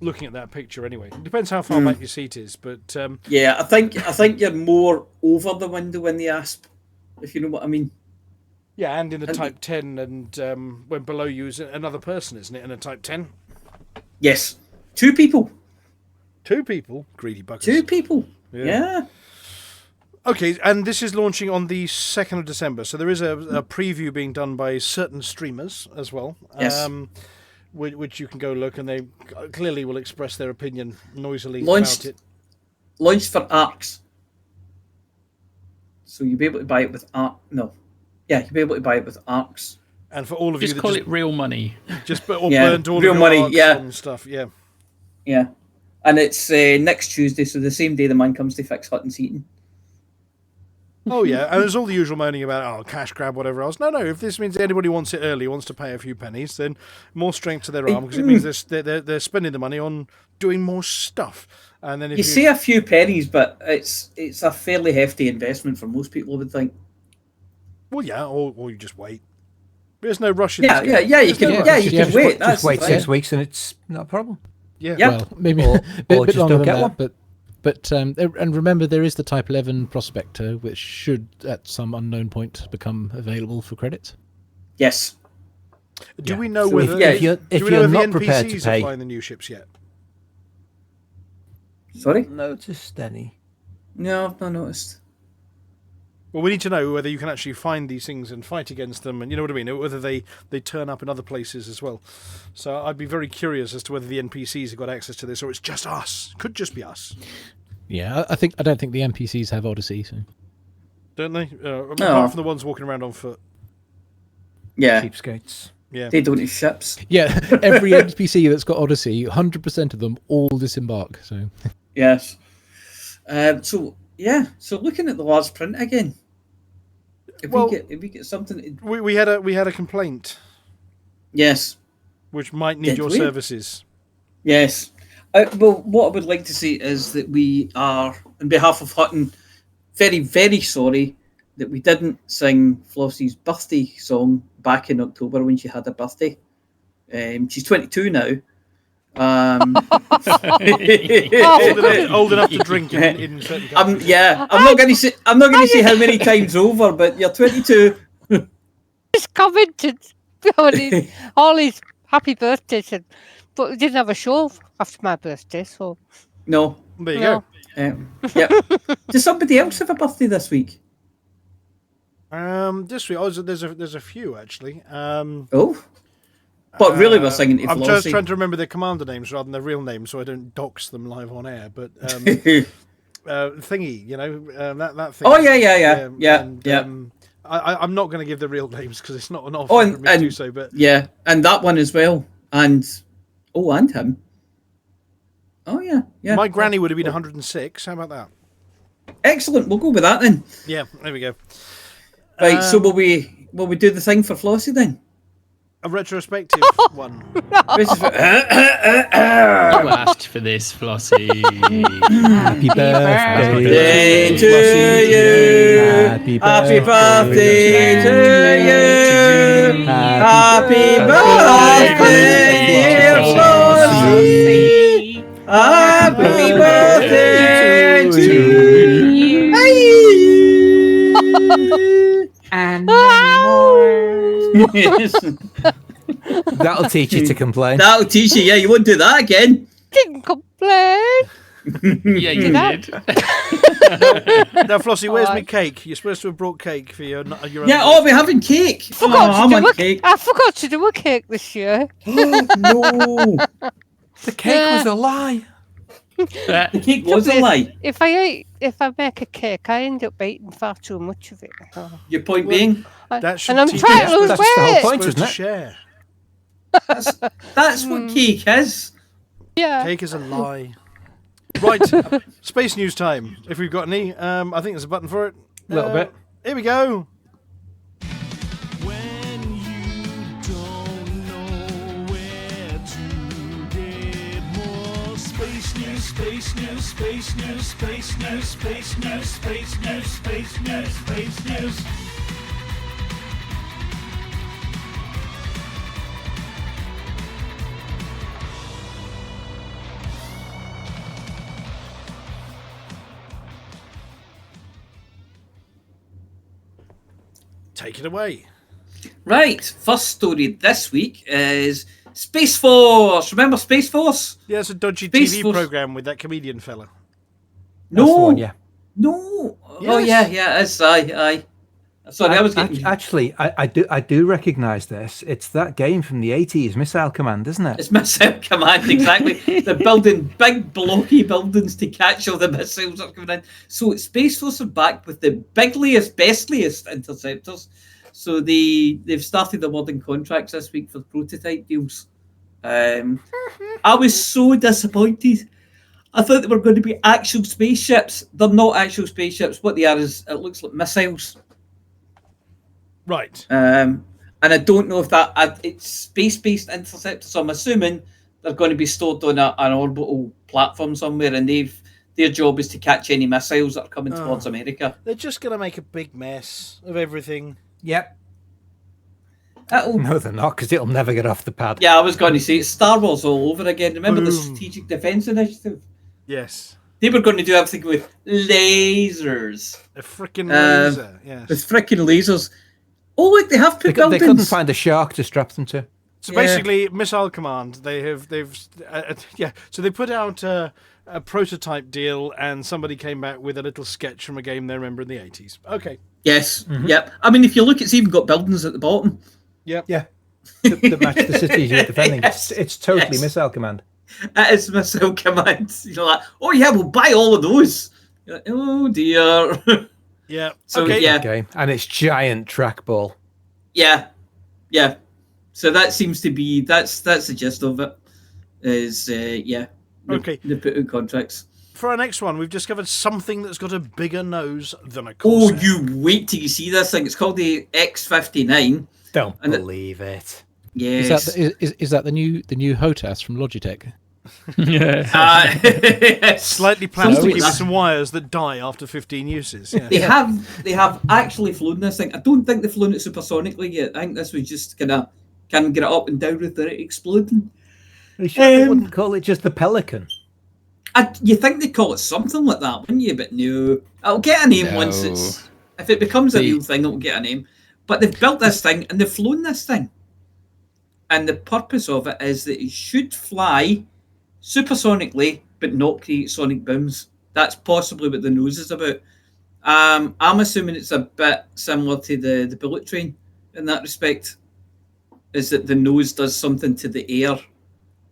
Looking at that picture, anyway. It depends how far back your seat is, but Yeah, I think you're more over the window in the ASP, if you know what I mean. yeah, and in the And- Type 10, and when below you is another person, isn't it, in a Type 10? Yes, two people. Two people, greedy buggers. Two people. Yeah. Yeah. Okay, and this is launching on the 2nd of December, so there is a preview being done by certain streamers as well. Yes. Which you can go look, and they clearly will express their opinion noisily Launched- about it. Launched for ARCs. So you'll be able to buy it with ARC. No. Yeah, you'll be able to buy it with ARCs. And for all of Just you call that it real money. just or Yeah, burnt all real of your money, arcs yeah. and stuff, yeah. Yeah. And it's next Tuesday, so the same day the man comes to fix Hutton's heating. Oh yeah, and there's all the usual moaning about cash grab, whatever else. No, if this means anybody wants it early, wants to pay a few pennies, then more strength to their arm because it means they're spending the money on doing more stuff. And then if You say a few pennies, but it's a fairly hefty investment for most people, I would think. well, yeah, or you just wait. There's no rush in Yeah, this yeah, game. yeah. You There's can, no yeah, rush. you Yeah, can wait. That's Just wait the 6 thing. weeks and it's not a problem. Yeah. Yeah. Well, maybe Or- a bit or just longer don't than get that, one. but and remember there is the Type 11 Prospector, which should at some unknown point become available for credit. Yes. Do Yeah. we know So whether if you're, do if we know you're if not the prepared to NPCs are pay, flying the new ships yet? Sorry? noticed any. No, I've not noticed. Well, we need to know whether you can actually find these things and fight against them, and you know what I mean, whether they turn up in other places as well. So I'd be very curious as to whether the NPCs have got access to this, or it's just us. Could just be us, Yeah, I don't think the NPCs have Odyssey. So. don't they? Apart from the ones walking around on foot. Yeah. Cheapskates. Yeah. They don't have ships. Yeah, every NPC that's got Odyssey, 100% of them all disembark. So Yes. So looking at the large print again. If we get something to, We had a complaint yes. which might need Did your we? services. Yes. Well, what I would like to say is that we are, on behalf of Hutton, very, very sorry that we didn't sing Flossy's birthday song back in October when she had her birthday. She's 22 now. Old enough to drink in certain countries. I'm not going to say. I'm not going to say how many times over, but you're 22. Just commented on all his happy birthdays, but we didn't have a show after my birthday, so No. There you no. Yep. Does somebody else have a birthday this week? go. This week, there's a few actually. Oh. But really, we're singing to I'm just Flossy. trying to remember their commander names rather than their real names, so I don't dox them live on air. But thingy, that thing. Oh, yeah. I'm not going to give the real names because it's not an offer Oh, for me to do so. But yeah, and that one as well, and him. Oh yeah. my granny would have been 106. How about that? Excellent. We'll go with that then. Yeah, there we go. Right. So will we do the thing for Flossy then? A retrospective one. This is You asked for this, Flossy. Happy birthday Day to you. Happy birthday to you. Happy birthday, dear Flossy. Happy birthday to you. And more. That'll teach you to complain. That'll teach you. Yeah, you won't do that again. Didn't complain. Yeah, you did. Now, Flossie, where's my cake? You're supposed to have brought cake for your Yeah, oh, we're having cake. I want cake. I forgot to do a cake this year. Oh, no. The cake was a lie. The cake was a lie. If I make a cake, I end up eating far too much of it. Your point being? That should And I'm teach trying us to lose That's the whole weight. point, supposed isn't to it? share. That's what cake is. Yeah. Cake is a lie. Right, space news time. If we've got any, I think there's a button for it. A little bit. Here we go. Take it away. Right, first story this week is Space Force. Remember Space Force? Yeah, it's a dodgy Space TV Force. program with that comedian fella. No. That's the one, yeah. No. Oh, Yes. yeah, it's aye. Sorry, I was getting... Actually, I do recognise this. It's that game from the 80s, Missile Command, isn't it? It's Missile Command, exactly. They're building big blocky buildings to catch all the missiles that are coming in. So Space Force are back with the bigliest, bestliest interceptors. So they've started awarding contracts this week for prototype deals. I was so disappointed. I thought they were going to be actual spaceships. They're not actual spaceships. What they are is, it looks like missiles. Right. And I don't know if it's space-based interceptors. So I'm assuming they're going to be stored on an orbital platform somewhere, and their job is to catch any missiles that are coming towards America. They're just going to make a big mess of everything. Yep. That'll No, they're not, because it'll never get off the pad. Yeah, I was going to say it's Star Wars all over again. Remember the Boom. Strategic Defense Initiative? Yes. They were going to do everything with lasers. A freaking laser. With Yes. freaking lasers. Oh, look, they have They put buildings. couldn't find a shark to strap them to. So Yeah. basically, Missile Command, they've So they put out a prototype deal, and somebody came back with a little sketch from a game they remember in the 80s. Okay. Yes, yep. I mean, if you look, it's even got buildings at the bottom. Yep. Yeah. That match the cities you're defending. Yes. It's totally Yes. Missile Command. That is Missile Command. You're like, oh yeah, we'll buy all of those. You're like, oh dear. Yeah. So okay. yeah, Okay. And it's giant trackball. yeah. So that seems to be that's the gist of it. Is yeah. Okay. They put in contracts. For our next one, we've discovered something that's got a bigger nose than a Oh, Corsair. you wait till you see this thing. It's called the X59. Don't And believe it. Yes. Is that the new HOTAS from Logitech? Yeah. Yes. Slightly Something plasticky like with that. some wires that die after 15 uses. Yeah. They have actually flown this thing. I don't think they've flown it supersonically yet. I think this was just can get it up and down without it exploding. Are you sure they wouldn't call it just the Pelican? You think they'd call it something like that, wouldn't you? But no, it'll get a name once if it becomes a real thing. It'll get a name. But they've built this thing and they've flown this thing, and the purpose of it is that it should fly supersonically but not create sonic booms. That's possibly what the nose is about. I'm assuming it's a bit similar to the bullet train in that respect. Is that the nose does something to the air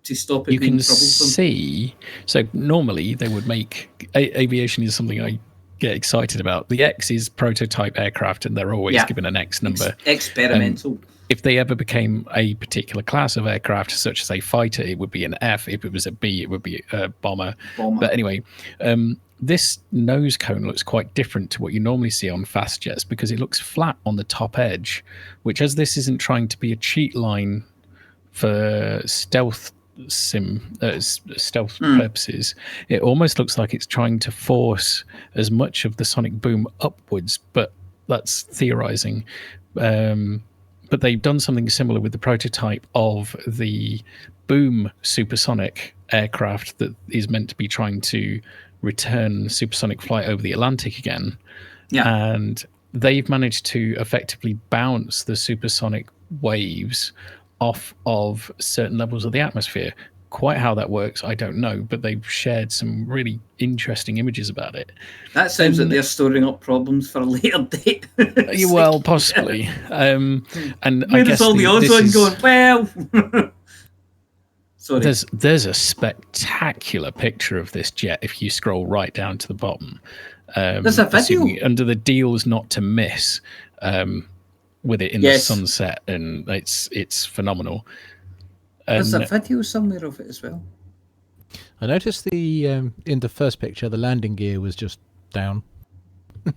to stop it You being can troublesome? see. So normally they would make aviation is something I get excited about. The X is prototype aircraft, and they're always given an X number. Experimental. If they ever became a particular class of aircraft, such as a fighter, it would be an F. If it was a B, it would be a bomber. But anyway, this nose cone looks quite different to what you normally see on fast jets because it looks flat on the top edge, which, as this isn't trying to be a cheat line for stealth purposes, it almost looks like it's trying to force as much of the sonic boom upwards, but that's theorizing. But they've done something similar with the prototype of the boom supersonic aircraft that is meant to be trying to return supersonic flight over the Atlantic again. Yeah. And they've managed to effectively bounce the supersonic waves off of certain levels of the atmosphere. Quite how that works, I don't know, but they've shared some really interesting images about it. That sounds like they're storing up problems for a later date. Well, possibly. And I guess all the ozone going, well... Sorry. There's a spectacular picture of this jet if you scroll right down to the bottom. There's a video under the deals not to miss, with it in the sunset, and it's phenomenal. There's a video somewhere of it as well. I noticed in the first picture the landing gear was just down.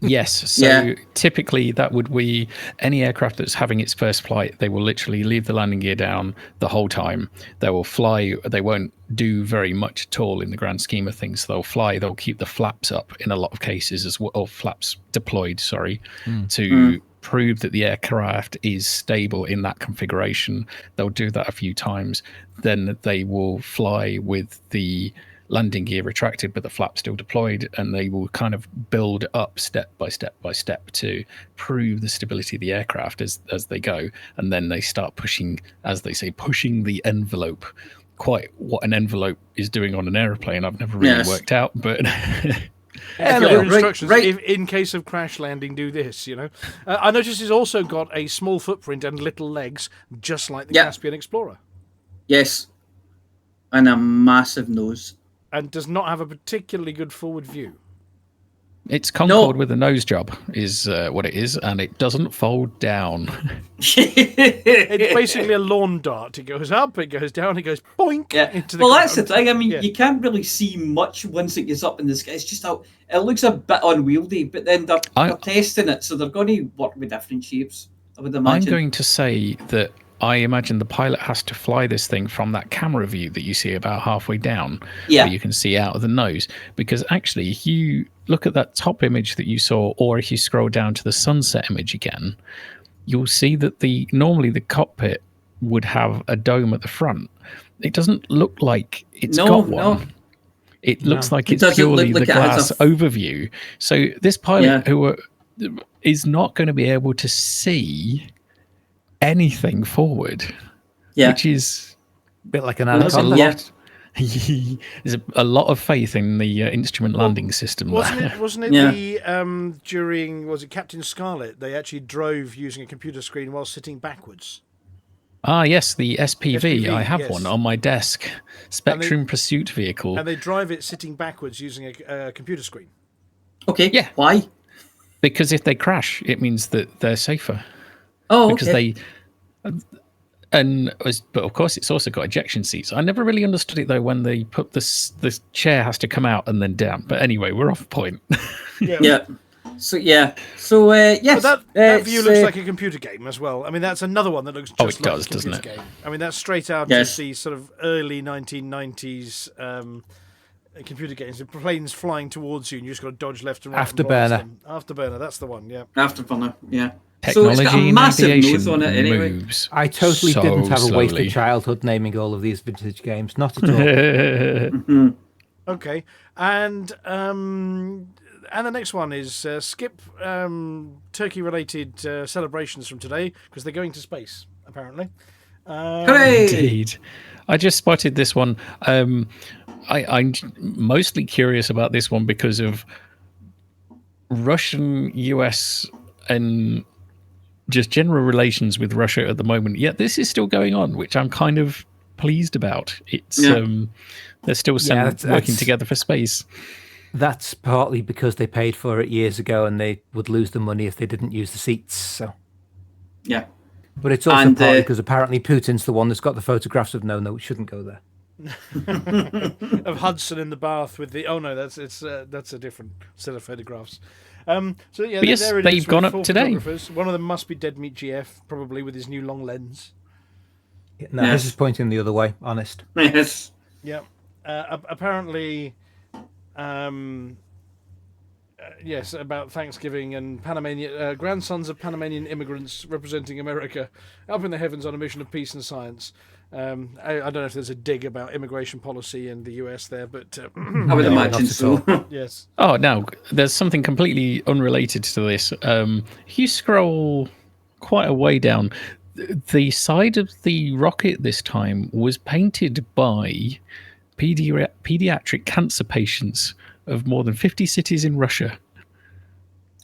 Yes, so typically that would be any aircraft that's having its first flight. They will literally leave the landing gear down the whole time. They will fly. They won't do very much at all in the grand scheme of things. They'll fly. They'll keep the flaps up in a lot of cases as well, or flaps deployed. To prove that the aircraft is stable in that configuration. They'll do that a few times. Then they will fly with the landing gear retracted but the flap still deployed, and they will kind of build up step by step by step to prove the stability of the aircraft as they go, and then they start pushing, as they say, pushing the envelope. Quite what an envelope is doing on an airplane I've never really worked out, but instructions if, in case of crash landing, do this, I noticed it's also got a small footprint and little legs, just like the Caspian Explorer. Yes, and a massive nose. And does not have a particularly good forward view. It's Concorde with a nose job is what it is, and it doesn't fold down. It's basically a lawn dart. It goes up, it goes down, it goes boink into the ground. That's the thing. I mean, you can't really see much once it gets up in the sky. It's just how it looks a bit unwieldy, but then they're testing it, so they're going to work with different shapes, I would imagine. I'm going to say that I imagine the pilot has to fly this thing from that camera view that you see about halfway down, where you can see out of the nose. Because actually, if you look at that top image that you saw, or if you scroll down to the sunset image again, you'll see that normally the cockpit would have a dome at the front. It doesn't look like it's got one. No. It looks like it's purely the glass overview. So this pilot is not going to be able to see anything forward, which is a bit like an anaconda. There's a lot of faith in the instrument landing system. Wasn't it during Captain Scarlet? They actually drove using a computer screen while sitting backwards. Ah, yes, the SPV. I have one on my desk. Spectrum Pursuit Vehicle. And they drive it sitting backwards using a computer screen. Okay. Yeah. Why? Because if they crash, it means that they're safer. Oh, because but of course it's also got ejection seats. I never really understood it though when they put this chair has to come out and then down. But anyway, we're off point. So yes. But that view looks like a computer game as well. I mean, that's another one that looks just like a computer doesn't game. I mean, that's straight out of the sort of early 1990s computer games. The planes flying towards you, and you just got to dodge left and right. Afterburner, that's the one. Yeah. Afterburner, yeah. Technology so it's got a massive nose on it anyway. Moves I totally didn't have a wasted childhood naming all of these vintage games. Not at all. Okay, and the next one is skip turkey-related celebrations from today because they're going to space apparently. Hooray! Indeed, I just spotted this one. I'm mostly curious about this one because of Russian, US, and just general relations with Russia at the moment. Yet this is still going on, which I'm kind of pleased about. It's they're still working together for space. That's partly because they paid for it years ago and they would lose the money if they didn't use the seats. So yeah, but it's also partly because apparently Putin's the one that's got the photographs of no, it shouldn't go there. of Hudson in the bath with the. Oh no, that's a different set of photographs. So yeah, But yes, there it they've is gone with up 4 today. photographers. One of them must be Dead Meat GF, probably with his new long lens. No, his is pointing the other way, honest. Yes. Yeah. Apparently, yes, about Thanksgiving and Panamanian grandsons of Panamanian immigrants representing America up in the heavens on a mission of peace and science. I don't know if there's a dig about immigration policy in the US there, but I would imagine so. yes. Oh, no, there's something completely unrelated to this. If you scroll quite a way down, the side of the rocket this time was painted by pediatric cancer patients of more than 50 cities in Russia.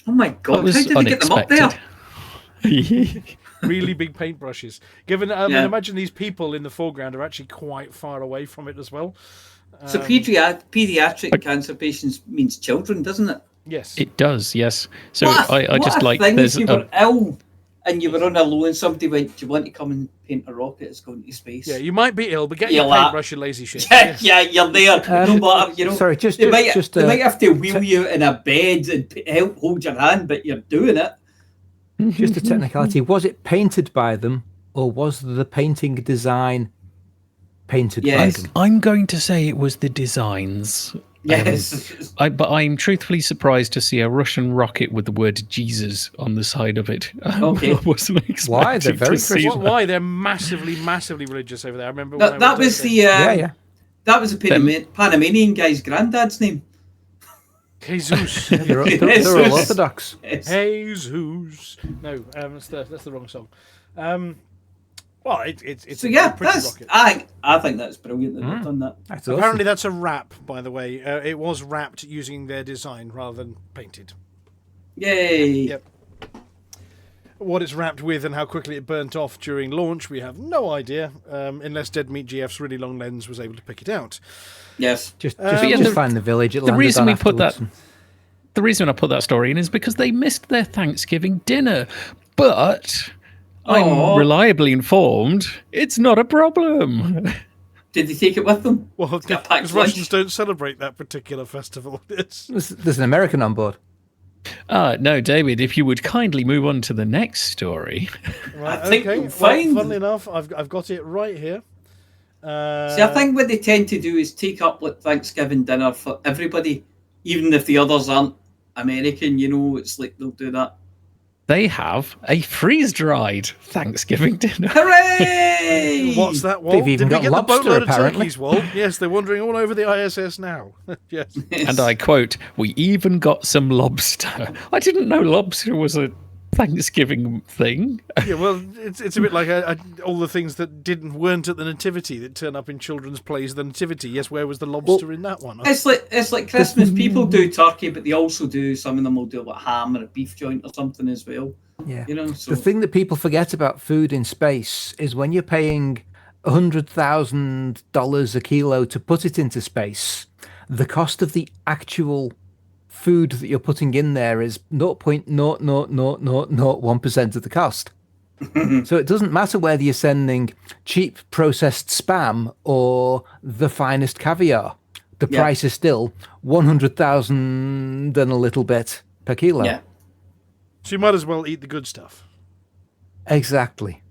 Oh my God! How did they get them up there? Really big paintbrushes. Given, imagine these people in the foreground are actually quite far away from it as well. So pediatric cancer patients means children, doesn't it? Yes, it does. Yes. So I just like thing there's if you were ill and you were on a low and somebody went, "Do you want to come and paint a rocket? It's going to space." Yeah, you might be ill, but get your paintbrush, you lazy shit. Yeah, you're there. No matter, you know. Sorry, they might have to wheel you in a bed and help hold your hand, but you're doing it. Just a technicality. Was it painted by them, or was the painting design painted by them? I'm going to say it was the designs. Yes. But I'm truthfully surprised to see a Russian rocket with the word Jesus on the side of it. Okay. I wasn't expecting Why? They're very to see Christian. that. Why? They're massively religious over there. I remember That was the that was the Panamanian guy's granddad's name. Jesus. They're all Orthodox. Yes. Jesus. No, that's the wrong song. Well, it's So a yeah, pretty that's rocket. I think that's brilliant that they've done that. That's Apparently, awesome. that's a wrap, by the way. It was wrapped using their design rather than painted. Yay! Yep. What it's wrapped with and how quickly it burnt off during launch, we have no idea, unless Dead Meat GF's really long lens was able to pick it out. Yes. Just the- find the village. The reason I put that story in is because they missed their Thanksgiving dinner. But I'm reliably informed it's not a problem. Did they take it with them? Well, Got packed because lunch. Russians don't celebrate that particular festival. There's an American on board. No, David, if you would kindly move on to the next story. Right, I think okay. you'll find- funnily enough, I've got it right here. See, I think what they tend to do is take up like Thanksgiving dinner for everybody, even if the others aren't American. You know, it's like they'll do that. They have a freeze-dried Thanksgiving dinner. Hooray! What's that, Walt? They've even Did we got get lobster, the boatload apparently. of turkeys, Walt? Yes, they're wandering all over the ISS now. Yes. And I quote, "We even got some lobster." I didn't know lobster was a Thanksgiving thing. Yeah, well, it's a bit like all the things that weren't at the Nativity that turn up in children's plays. The Nativity, yes, where was the lobster in that one? It's like Christmas. People do turkey, but they also do. Some of them will do like ham or a beef joint or something as well. Yeah. You know. So The thing that people forget about food in space is when you're paying $100,000 a kilo to put it into space, the cost of the actual food that you're putting in there is 0.00001% of the cost. So it doesn't matter whether you're sending cheap processed spam or the finest caviar. The price is still 100,000 and a little bit per kilo. yeah. So you might as well eat the good stuff. Exactly.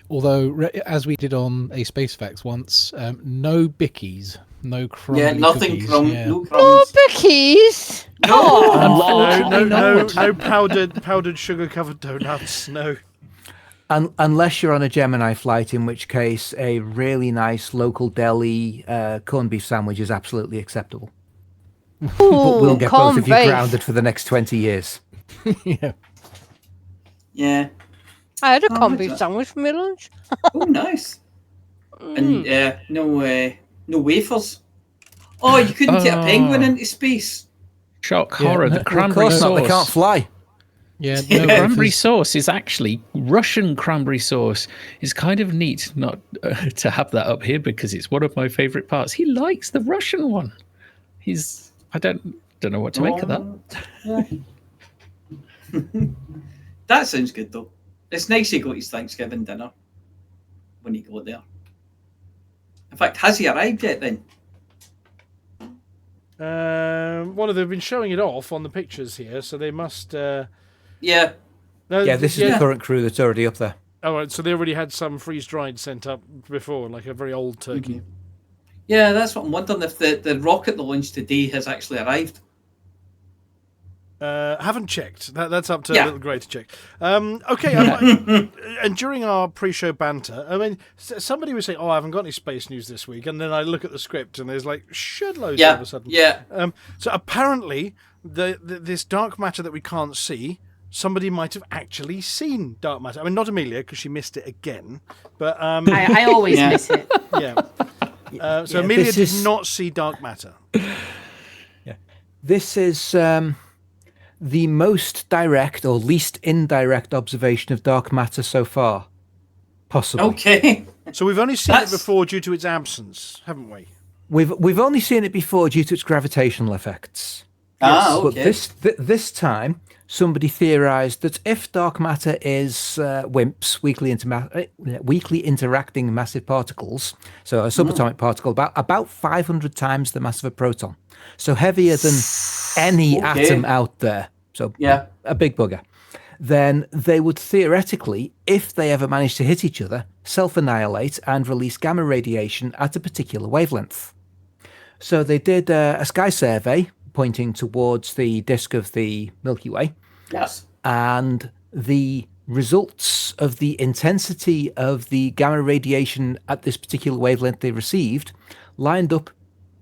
Although, as we did on a Space Facts once, no bickies, no crumbly Yeah, nothing cookies. crumb, Yeah. no Oh, crumbs. Bickies! Oh, No powdered sugar covered donuts. No. Unless you're on a Gemini flight, in which case a really nice local deli corned beef sandwich is absolutely acceptable. But we'll get both of you grounded for the next 20 years. Yeah. Yeah. I had a Oh, corned what's beef that? sandwich for my lunch. Oh, nice. And no wafers. Oh, you couldn't get a penguin into space. Shock Yeah, horror, no, the of cranberry Of course not, they can't sauce. fly. Yeah, Yeah. no Cranberry wafers. sauce is actually Russian cranberry sauce. Is kind of neat not to have that up here because it's one of my favourite parts. He likes the Russian one. I don't know what to make of that. Yeah. That sounds good though. It's nice you got his Thanksgiving dinner when you go there. In fact, has he arrived yet then? Well, they've been showing it off on the pictures here, so they must. Yeah. No, This is the current crew that's already up there. Oh, right, so they already had some freeze-dried sent up before, like a very old turkey. Yeah, that's what I'm wondering, if the rocket they launched today has actually arrived. Haven't checked. That's up to Yeah. Little Grey to check. Okay, and during our pre-show banter, I mean, somebody was saying, "Oh, I haven't got any space news this week," and then I look at the script and there's like shed loads all of a sudden. Yeah. So apparently, this dark matter that we can't see, somebody might have actually seen dark matter. I mean, not Amelia because she missed it again, but I always miss it. yeah. So Amelia this did is- not see dark matter. This is the most direct or least indirect observation of dark matter so far, possibly. Okay. So we've only seen That's- it before due to its absence, haven't we? We've only seen it before due to its gravitational effects. Okay. But this time, somebody theorized that if dark matter is WIMPs, weakly interacting massive particles, so a subatomic particle about 500 times the mass of a proton, so heavier than any atom out there, so a big bugger, then they would theoretically, if they ever managed to hit each other, self-annihilate and release gamma radiation at a particular wavelength. So they did a sky survey pointing towards the disk of the Milky Way. Yes. And the results of the intensity of the gamma radiation at this particular wavelength they received lined up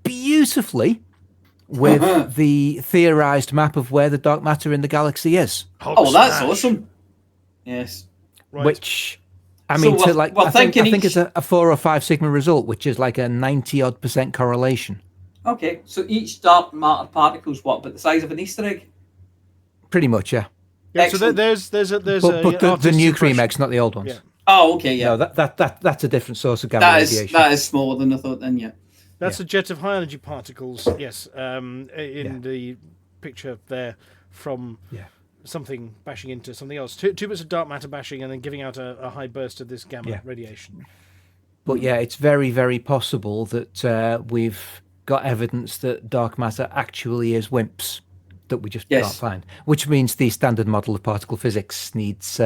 beautifully with the theorized map of where the dark matter in the galaxy is. Oh, that's awesome. Yes. Right. Which, I So mean, we're- we're I think thinking it's a 4 or 5 sigma result, which is like a 90-odd% correlation. Okay, so each dark matter particle is what, about the size of an Easter egg? Pretty much, yeah. Yeah, so Excellent. there's But the artist's new impression. cream eggs, not the old ones. Yeah. Oh, okay, yeah. No, that's a different source of gamma that radiation. is smaller than I thought then, yeah. That's a jet of high energy particles, yes, in the picture there from something bashing into something else. Two bits of dark matter bashing and then giving out a high burst of this gamma radiation. But yeah, it's very, very possible that we've got evidence that dark matter actually is WIMPs that we just can't find, which means the standard model of particle physics needs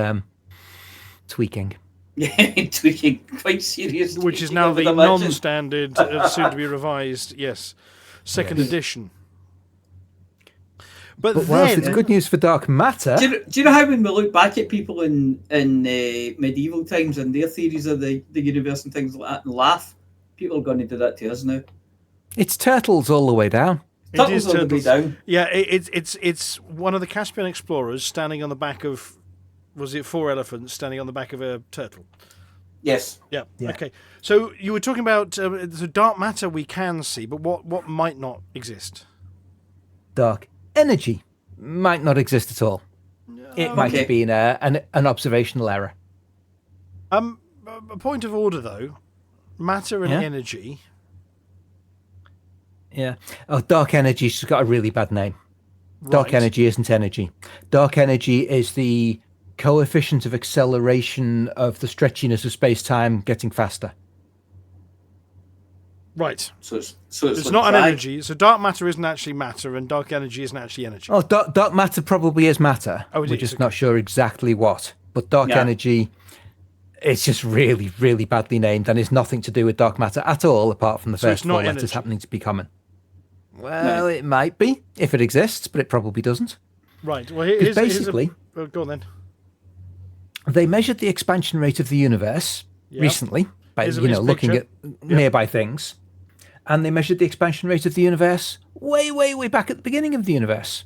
tweaking. Yeah, tweaking quite seriously. Which is now the non-standard, soon to be revised, second edition. But whilst then, it's good news for dark matter, Do you know how when we look back at people in medieval times and their theories of the universe and things like that and laugh, people are going to do that to us now. it's turtles all the way down. it is Turtles all the way turtles. down. Yeah, it's one of the Caspian explorers standing on the back of, was it 4 elephants standing on the back of a turtle? Yes. Yeah. Okay. So you were talking about the dark matter we can see, but what might not exist? Dark energy might not exist at all. It might have been an observational error. A point of order though, matter and energy. Yeah. Oh, dark energy's got a really bad name. Dark energy isn't energy. Dark energy is the coefficient of acceleration of the stretchiness of space-time getting faster. Right. So it's It's like not an drag. energy. So dark matter isn't actually matter, and dark energy isn't actually energy. Oh, dark matter probably is matter. Oh, it We're is, just okay. not sure exactly what. But dark energy, it's just really, really badly named and is nothing to do with dark matter at all, apart from the So it's first not 4 letters energy. happening to be common. Well, it might be, if it exists, but it probably doesn't. Right. Well, Because basically, go on then. they measured the expansion rate of the universe recently by Here's a looking picture. at nearby things, and they measured the expansion rate of the universe way, way, way back at the beginning of the universe,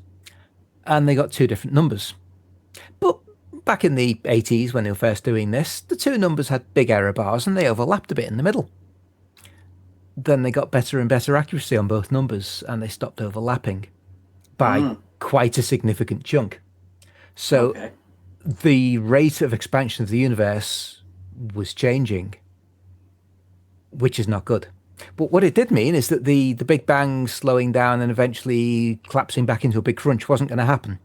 and they got 2 different numbers. But back in the 80s, when they were first doing this, the 2 numbers had big error bars, and they overlapped a bit in the middle. Then they got better and better accuracy on both numbers, and they stopped overlapping by quite a significant chunk. So the rate of expansion of the universe was changing, which is not good. But what it did mean is that the Big Bang slowing down and eventually collapsing back into a big crunch wasn't going to happen,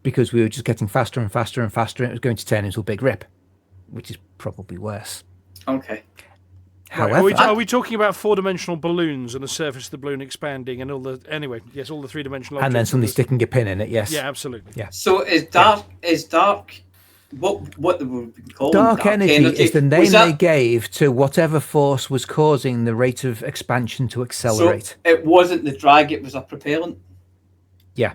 because we were just getting faster and faster and faster, and it was going to turn into a big rip, which is probably worse. Okay. However, Are we talking about 4-dimensional balloons and the surface of the balloon expanding and all the... Anyway, yes, all the 3-dimensional objects. and then somebody sticking a pin in it, yes. Yeah, absolutely. Yeah. So is dark what they were calling Dark energy is the name Was that- they gave to whatever force was causing the rate of expansion to accelerate. So it wasn't the drag, it was a propellant. Yeah.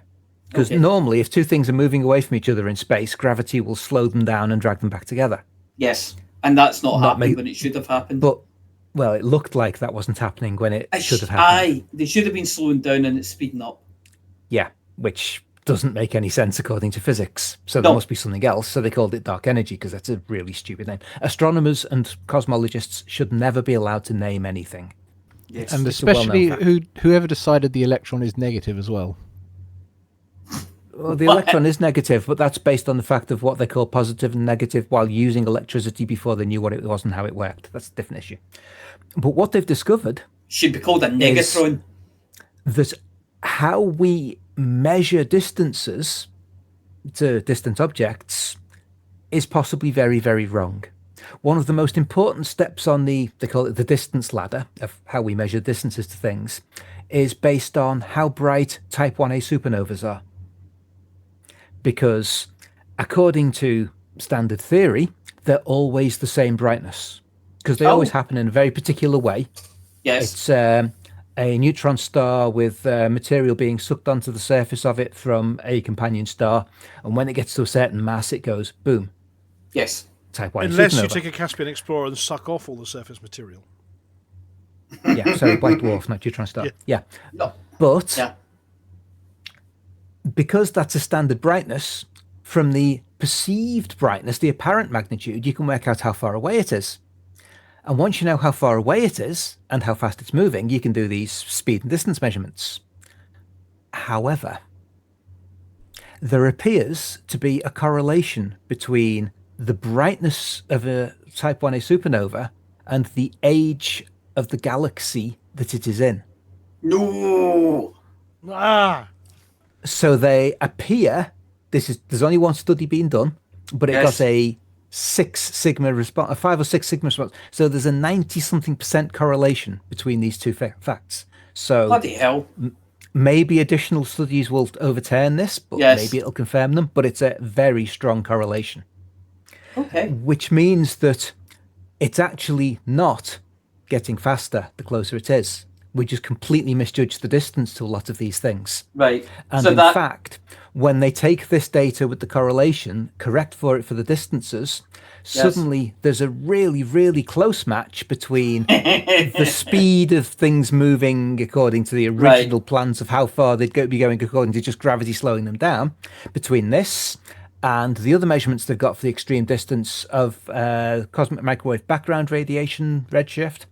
Because Okay. normally, if two things are moving away from each other in space, gravity will slow them down and drag them back together. Yes. And that's not happening make- when it should have happened. But, well, it looked like that wasn't happening when it should have happened. Aye, they should have been slowing down and it's speeding up. Yeah, which doesn't make any sense according to physics. So No. there must be something else. So they called it dark energy because that's a really stupid name. Astronomers and cosmologists should never be allowed to name anything. Yes. And It's a well-known especially fact. whoever decided the electron is negative as well. Well, the electron is negative, but that's based on the fact of what they call positive and negative while using electricity before they knew what it was and how it worked. That's a different issue. But what they've discovered Should be called a negatron. that how we measure distances to distant objects is possibly very, very wrong. One of the most important steps on they call it the distance ladder of how we measure distances to things, is based on how bright type 1a supernovas are. Because according to standard theory, they're always the same brightness. Because they always happen in a very particular way. Yes. It's a neutron star with material being sucked onto the surface of it from a companion star. And when it gets to a certain mass, it goes boom. Yes. Type 1 Unless supernova. you take a Caspian Explorer and suck off all the surface material. Yeah, sorry, white dwarf, not neutron star. Yeah. No. But Yeah. because that's a standard brightness, from the perceived brightness, the apparent magnitude, you can work out how far away it is. And once you know how far away it is and how fast it's moving, you can do these speed and distance measurements. However, there appears to be a correlation between the brightness of a type 1a supernova and the age of the galaxy that it is in. No. Ah! So they appear, there's only one study being done, but it Yes. got a 6 sigma response, a 5 or 6 sigma response. So there's a 90-something% correlation between these two facts. So Bloody hell. maybe additional studies will overturn this, but Yes. maybe it'll confirm them. But it's a very strong correlation, Okay. which means that it's actually not getting faster the closer it is. We just completely misjudge the distance to a lot of these things. Right. And so in that fact, when they take this data with the correlation, correct for it for the distances, suddenly there's a really, really close match between the speed of things moving according to the original plans of how far they'd be going according to just gravity slowing them down, between this and the other measurements they've got for the extreme distance of cosmic microwave background radiation redshift,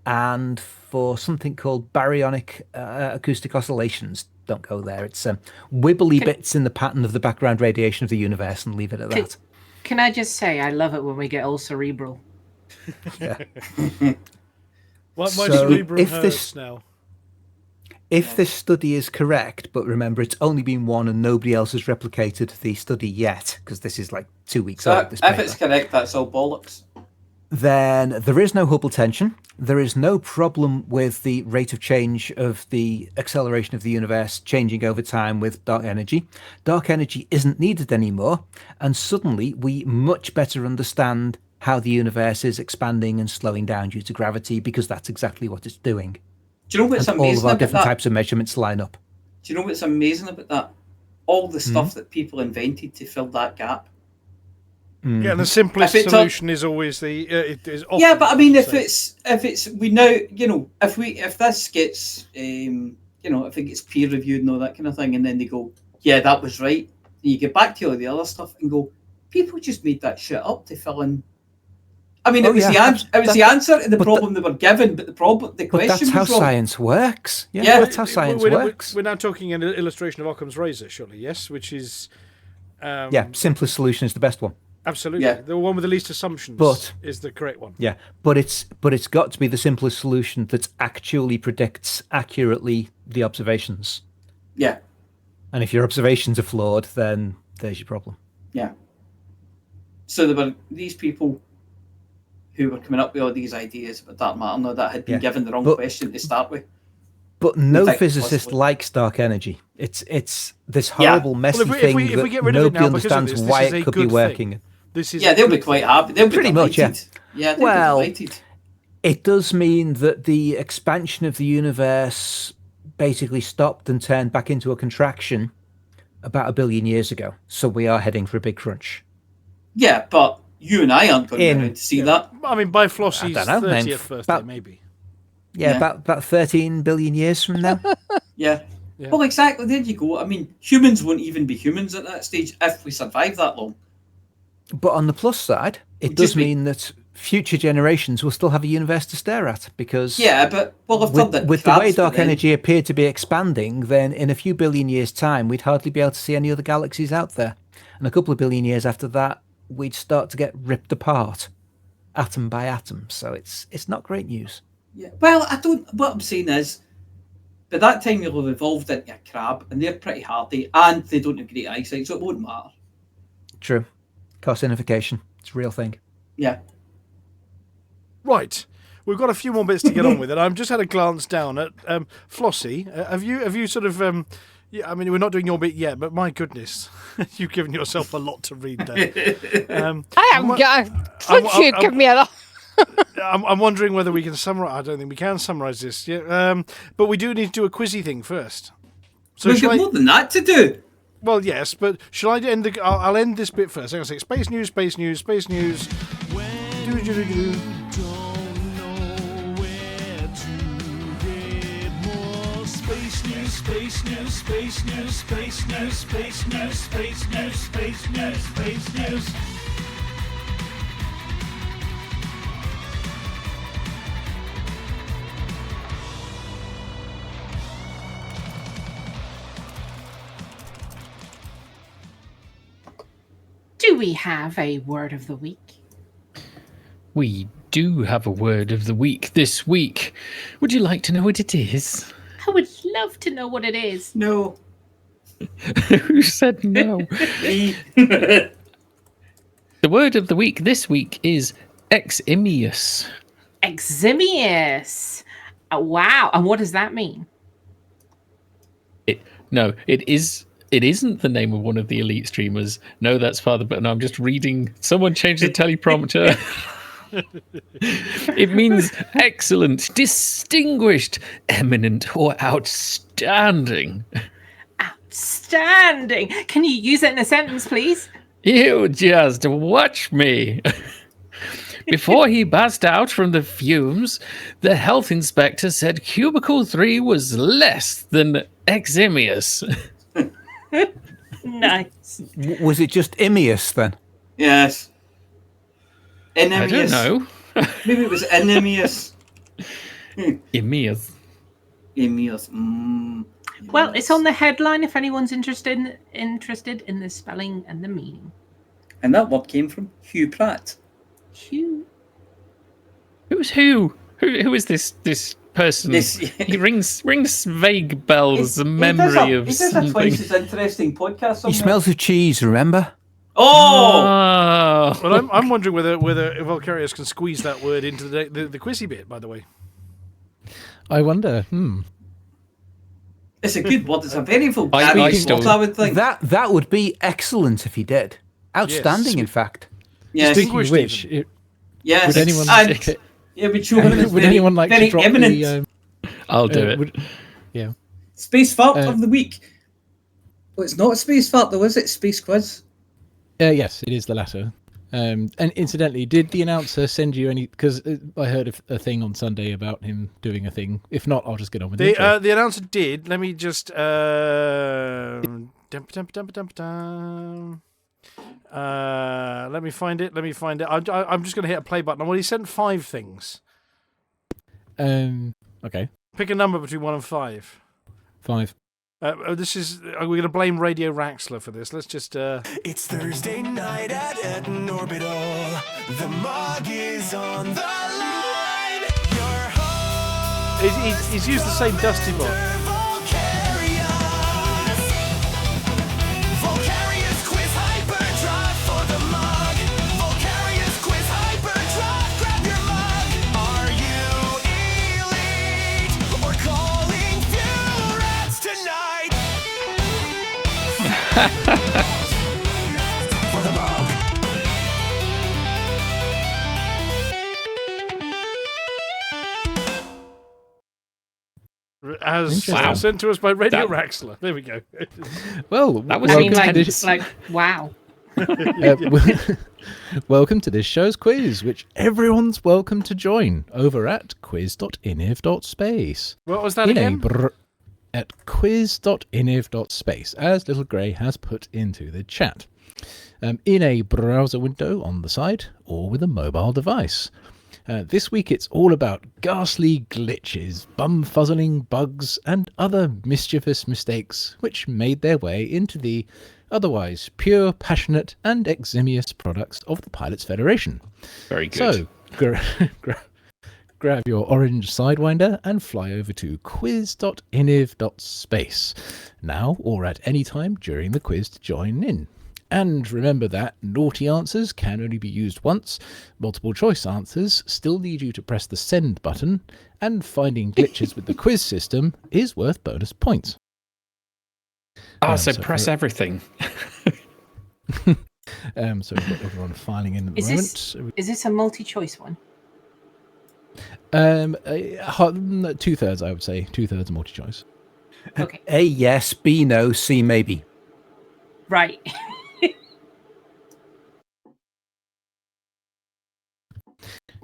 and for something called baryonic acoustic oscillations. Don't go there. It's wibbly bits in the pattern of the background radiation of the universe, and leave it at that. Can I just say, I love it when we get all cerebral. Yeah. My So, cerebrum if hurts this- now. If this study is correct, but remember it's only been one and nobody else has replicated the study yet, because this is like 2 weeks so old, this if paper, it's correct, that's all bollocks. then there is no Hubble tension. There is no problem with the rate of change of the acceleration of the universe changing over time with dark energy. Dark energy isn't needed anymore, and suddenly we much better understand how the universe is expanding and slowing down due to gravity, because that's exactly what it's doing. Do you know what's And all of amazing our about different that? types of measurements line up. Do you know what's amazing about that? All the Hmm? stuff that people invented to fill that gap. Yeah, and the simplest If it's solution is always the... it is often Yeah, but I mean, the if same. it's we now, you know, if this gets, you know, if it gets peer reviewed and all that kind of thing, and then they go, yeah, that was right, and you get back to all the other stuff and go, people just made that shit up to fill in. I mean, it was the answer. It was the answer to the problem they were given, but the But question that's how was wrong. science works. Yeah, Yeah. that's how science works. We're now talking an illustration of Occam's razor, surely, yes? Which is... Yeah, simplest solution is the best one. Absolutely. Yeah. The one with the least assumptions But- is the correct one. Yeah, but it's got to be the simplest solution that actually predicts accurately the observations. Yeah, And if your observations are flawed, then there's your problem. yeah. So there were these people who were coming up with all these ideas about dark matter, no, that had been given the wrong question to start with. But no physicist likes dark energy. It's this horrible, messy thing if we get rid that of it nobody now understands because of this, why this is it a could be good working. thing. This is they'll be quite happy. They'll be pretty delighted. much, Yeah, they'll be delighted. It does mean that the expansion of the universe basically stopped and turned back into a contraction about 1 billion years ago. So we are heading for a big crunch. Yeah, but you and I aren't going to be around to see that. I mean, by Flossy's I don't know, 30th birthday, maybe. Yeah, about 13 billion years from now. Yeah. Well, exactly. There you go. I mean, humans won't even be humans at that stage if we survive that long. But on the plus side, it does mean that future generations will still have a universe to stare at, because with the way dark energy appeared to be expanding, then in a few billion years' time, we'd hardly be able to see any other galaxies out there. And a couple of billion years after that, we'd start to get ripped apart, atom by atom. So it's not great news. Yeah. Well, what I'm saying is, by that time you'll have evolved into a crab, and they're pretty hardy, and they don't have great eyesight, so it won't matter. True. Carcinification. It's a real thing. Yeah. Right. We've got a few more bits to get on with, and I've just had a glance down at Flossy. Have you sort of... I mean, we're not doing your bit yet, but my goodness, you've given yourself a lot to read there. I haven't got... You'd give me a lot. I'm wondering whether we can summarise... I don't think we can summarise this yet. But we do need to do a quizzy thing first. So we've got more than that to do. Well, yes, but shall I end the... I'll end this bit first. I'm going to say space news, space news, space news. Space news, space news, space news, space news, space news, space news, space news, space news. Do we have a word of the week? We do have a word of the week this week. Would you like to know what it is? I would love to know what it is. No. Who said no? The word of the week this week is eximius. Eximius. Wow. And what does that mean? It isn't the name of one of the elite streamers. No, that's Father, but no, I'm just reading. Someone changed the teleprompter. It means excellent, distinguished, eminent, or outstanding. Outstanding. Can you use it in a sentence, please? You just watch me. Before he passed out from the fumes, the health inspector said cubicle 3 was less than eximius. Nice. Was it just Immius then? Yes. I don't know. Maybe it was Enemius. Emmius. Emmius. Well, it's on the headline if anyone's interested in the spelling and the meaning. And that word came from Hugh Pratt. Hugh. Who's who? Who is this person? He rings vague bells, a memory of something. He does a twice as interesting podcast. He smells of cheese, remember? Oh! Well, I'm wondering whether Volcarius can squeeze that word into the quizzy bit, by the way. I wonder. It's a good word. It's a very Volcarius word, I would think. That would be excellent if he did. Outstanding, in fact. Yes. Distinguished. Yes. Would anyone would anyone like to drop eminent. the... I'll do it. Yeah. Space fart of the week. Well, it's not a space fart, though, is it? Space quiz? Yes, it is the latter. And incidentally, did the announcer send you any... Because I heard a thing on Sunday about him doing a thing. If not, I'll just get on with it. The announcer did. Let me just... Let me find it. I'm just going to hit a play button. Well, he sent 5 things. Okay. Pick a number between 1 and 5. 5. We're going to blame Radio Raxler for this. Let's just... It's Thursday night at Hutton Orbital. The mug is on the line. Your host, he's used the same Dusty bot. Volcarius quiz hyperdrive for the mug. Volcarius quiz hyperdrive. Grab your For the bug. As Wow. sent to us by Radio That- Raxler. There we go. Well, That was I mean, welcome to like, this- wow. welcome to this show's quiz, which everyone's welcome to join over at quiz.iniv.space. What was that In again? at quiz.iniv.space, as Little Grey has put into the chat. In a browser window on the side, or with a mobile device. This week it's all about ghastly glitches, bum-fuzzling bugs, and other mischievous mistakes which made their way into the otherwise pure, passionate, and eximious products of the Pilots Federation. Very good. So, grab your orange Sidewinder and fly over to quiz.iniv.space, now or at any time during the quiz to join in. And remember that naughty answers can only be used once, multiple choice answers still need you to press the send button, and finding glitches with the quiz system is worth bonus points. So so press for- everything. So we've got everyone filing in at the Is moment. this a multi-choice one? 2/3, I would say. 2/3 multi-choice. Okay. A, yes. B, no. C, maybe. Right.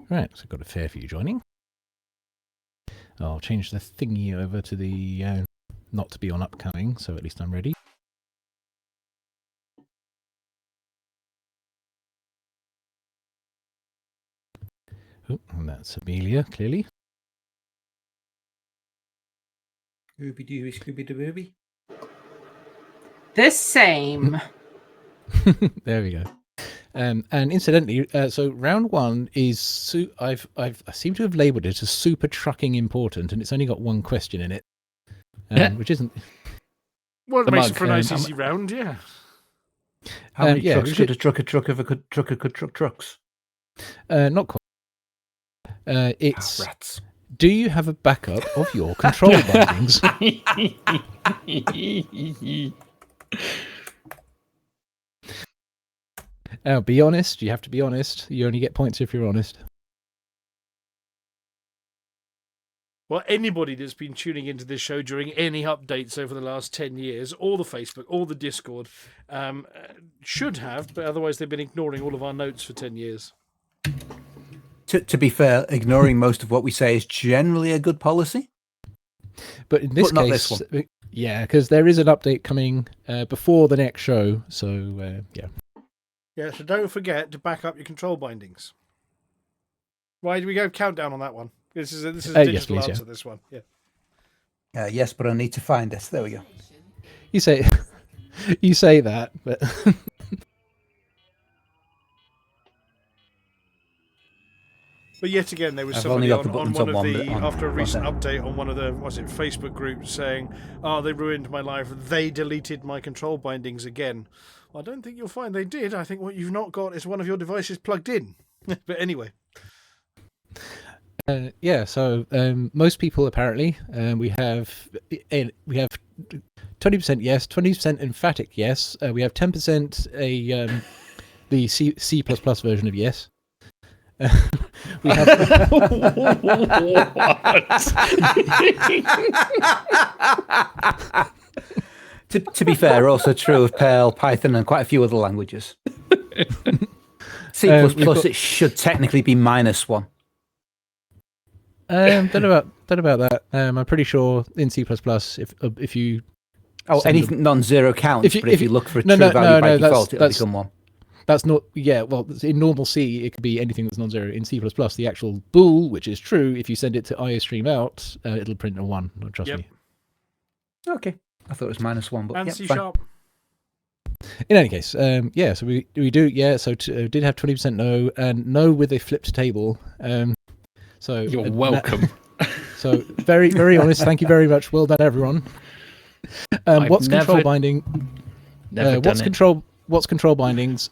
Right, so I've got a fair few joining. I'll change the thingy over to the not to be on upcoming, so at least I'm ready. Oh, and that's Amelia, clearly. Ooby-dooby, scooby-dooby. The same. There we go. And incidentally, so round one is I seem to have labelled it as super trucking important, and it's only got one question in it, which isn't. Well, it The makes mug, it for a nice um, easy round, yeah. How many yeah, trucks we could should- a trucker truck if a trucker could truck trucks? Not quite. It's Rats. do you have a backup of your control bindings? Now, be honest. You have to be honest. You only get points if you're honest. Well, anybody that's been tuning into this show during any updates over the last 10 years, or the Facebook, or the Discord, should have, but otherwise they've been ignoring all of our notes for 10 years. To be fair, ignoring most of what we say is generally a good policy. But in this But not case, this yeah, because there is an update coming before the next show. So, yeah. Yeah, so don't forget to back up your control bindings. Why do we go countdown on that one? This is a digital yes, please, answer, this one. Yeah. Yes, but I need to find this. There we go. You say you say that, but But yet again, there was I've somebody only got the on buttons one on of one the bit on- after a on recent there. update on one of the Facebook groups saying, "Oh, they ruined my life. They deleted my control bindings again." Well, I don't think you'll find they did. I think what you've not got is one of your devices plugged in. But anyway, yeah. So most people apparently we have 20% yes, 20% emphatic yes. We have 10% the C++ version of yes. We have To be fair, also true of Perl, Python, and quite a few other languages. C++, we've got- it should technically be -1. don't know about that. I'm pretty sure in C++, if you Oh, Send anything non-zero counts, if you- but if if you you- look for a no, true no, value no, by no, default, it'll that's- become 1. that's not well in normal C it could be anything that's non-zero. In C++, the actual bool, which is true, if you send it to IOStream out, it'll print a 1. Trust Yep. me. Okay. I thought it was -1, but and yeah, C fine. sharp. In any case, yeah, so we do, yeah, so did have 20% no, and no with a flipped table. So You're welcome. So very, very honest. Thank you very much. Well done, everyone. I've What's control never- binding? Never What's done it. What's control bindings?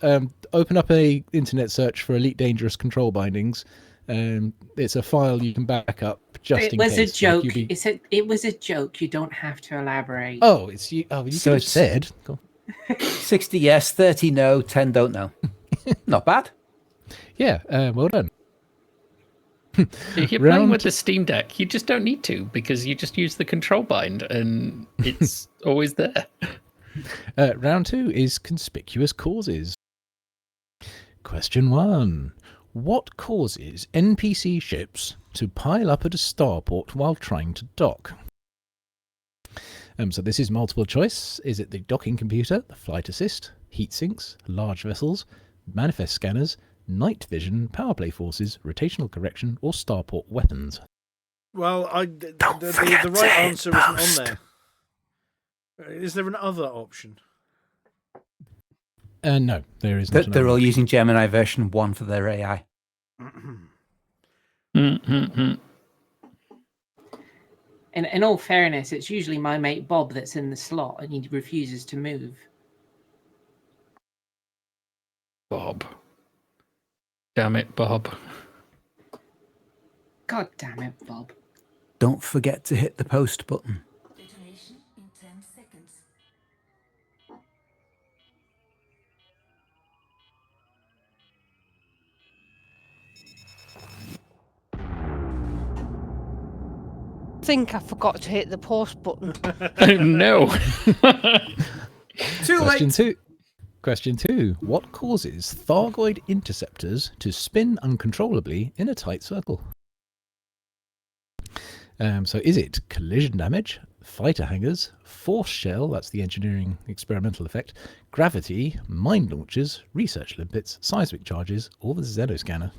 Open up a internet search for Elite Dangerous control bindings. It's a file you can back up just It in was case. a joke. Like It was a joke. You don't have to elaborate. Oh, it's you. Oh, you So could have it's- said. Go on. 60 yes, 30 no, 10 don't know. Not bad. Yeah, well done. If you're playing with the Steam Deck, you just don't need to, because you just use the control bind and it's always there. Round 2 is conspicuous causes. Question 1. What causes NPC ships to pile up at a starport while trying to dock? So this is multiple choice. Is it the docking computer, the flight assist, heat sinks, large vessels, manifest scanners, night vision, power play forces, rotational correction, or starport weapons? Well, the right answer isn't on there. Is there an other option? No, there isn't. They're all using Gemini version 1 for their AI. In all fairness, it's usually my mate Bob that's in the slot, and he refuses to move. Bob. Damn it, Bob. God damn it, Bob. Don't forget to hit the post button. Detonation in 10 seconds. I think I forgot to hit the post button. No. Too late. Question 2. What causes Thargoid interceptors to spin uncontrollably in a tight circle? So is it collision damage, fighter hangars, force shell, that's the engineering experimental effect, gravity, mine launchers, research limpets, seismic charges, or the xenoscanner?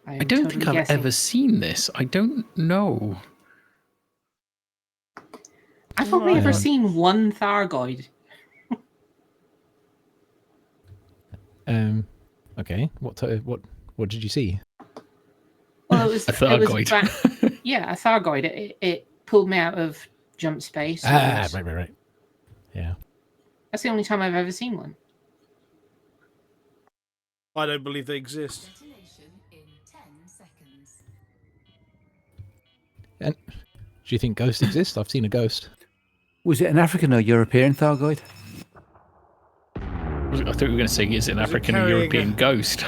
I don't think I've ever seen this. I don't know. I've only ever seen one Thargoid. Okay. What did you see? Well, it was a Thargoid. A Thargoid. It pulled me out of jump space. Right. Yeah. That's the only time I've ever seen one. I don't believe they exist. Detonation in 10 seconds. And do you think ghosts exist? I've seen a ghost. Was it an African or European Thargoid? I thought you were going to say, is it an African or European ghost?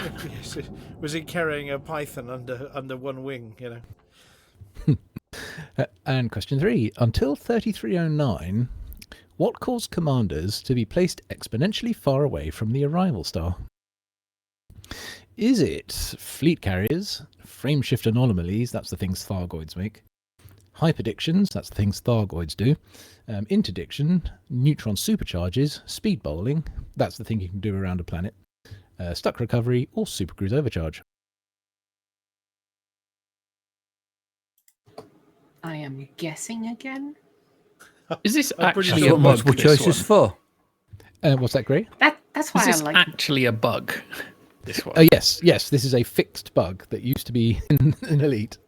Was it carrying a python under one wing, you know? And question 3. Until 3309, what caused commanders to be placed exponentially far away from the arrival star? Is it fleet carriers, frameshift anomalies, that's the things Thargoids make, hyperdictions, that's the things Thargoids do, interdiction, neutron supercharges, speed bowling, that's the thing you can do around a planet, stuck recovery, or supercruise overcharge? I am guessing again. Is this I'm pretty actually sure a bug? Multiple this choices one? for? What's that, Gray? That's why Is this I like. actually a bug? This one. Yes, this is a fixed bug that used to be in Elite.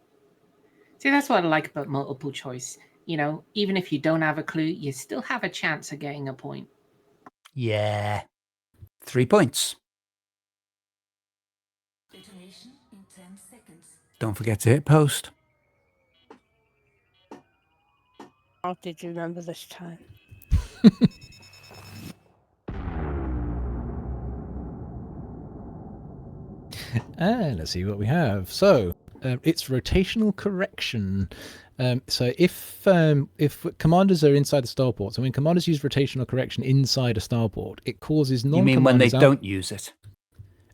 See, that's what I like about multiple choice. You know, even if you don't have a clue, you still have a chance of getting a point. Yeah. 3 points. Detonation in 10 seconds. Don't forget to hit post. How did you remember this time? And let's see what we have. So it's rotational correction. So if commanders are inside the starport, so when commanders use rotational correction inside a starport, it causes You non-commanders... mean when they don't use it?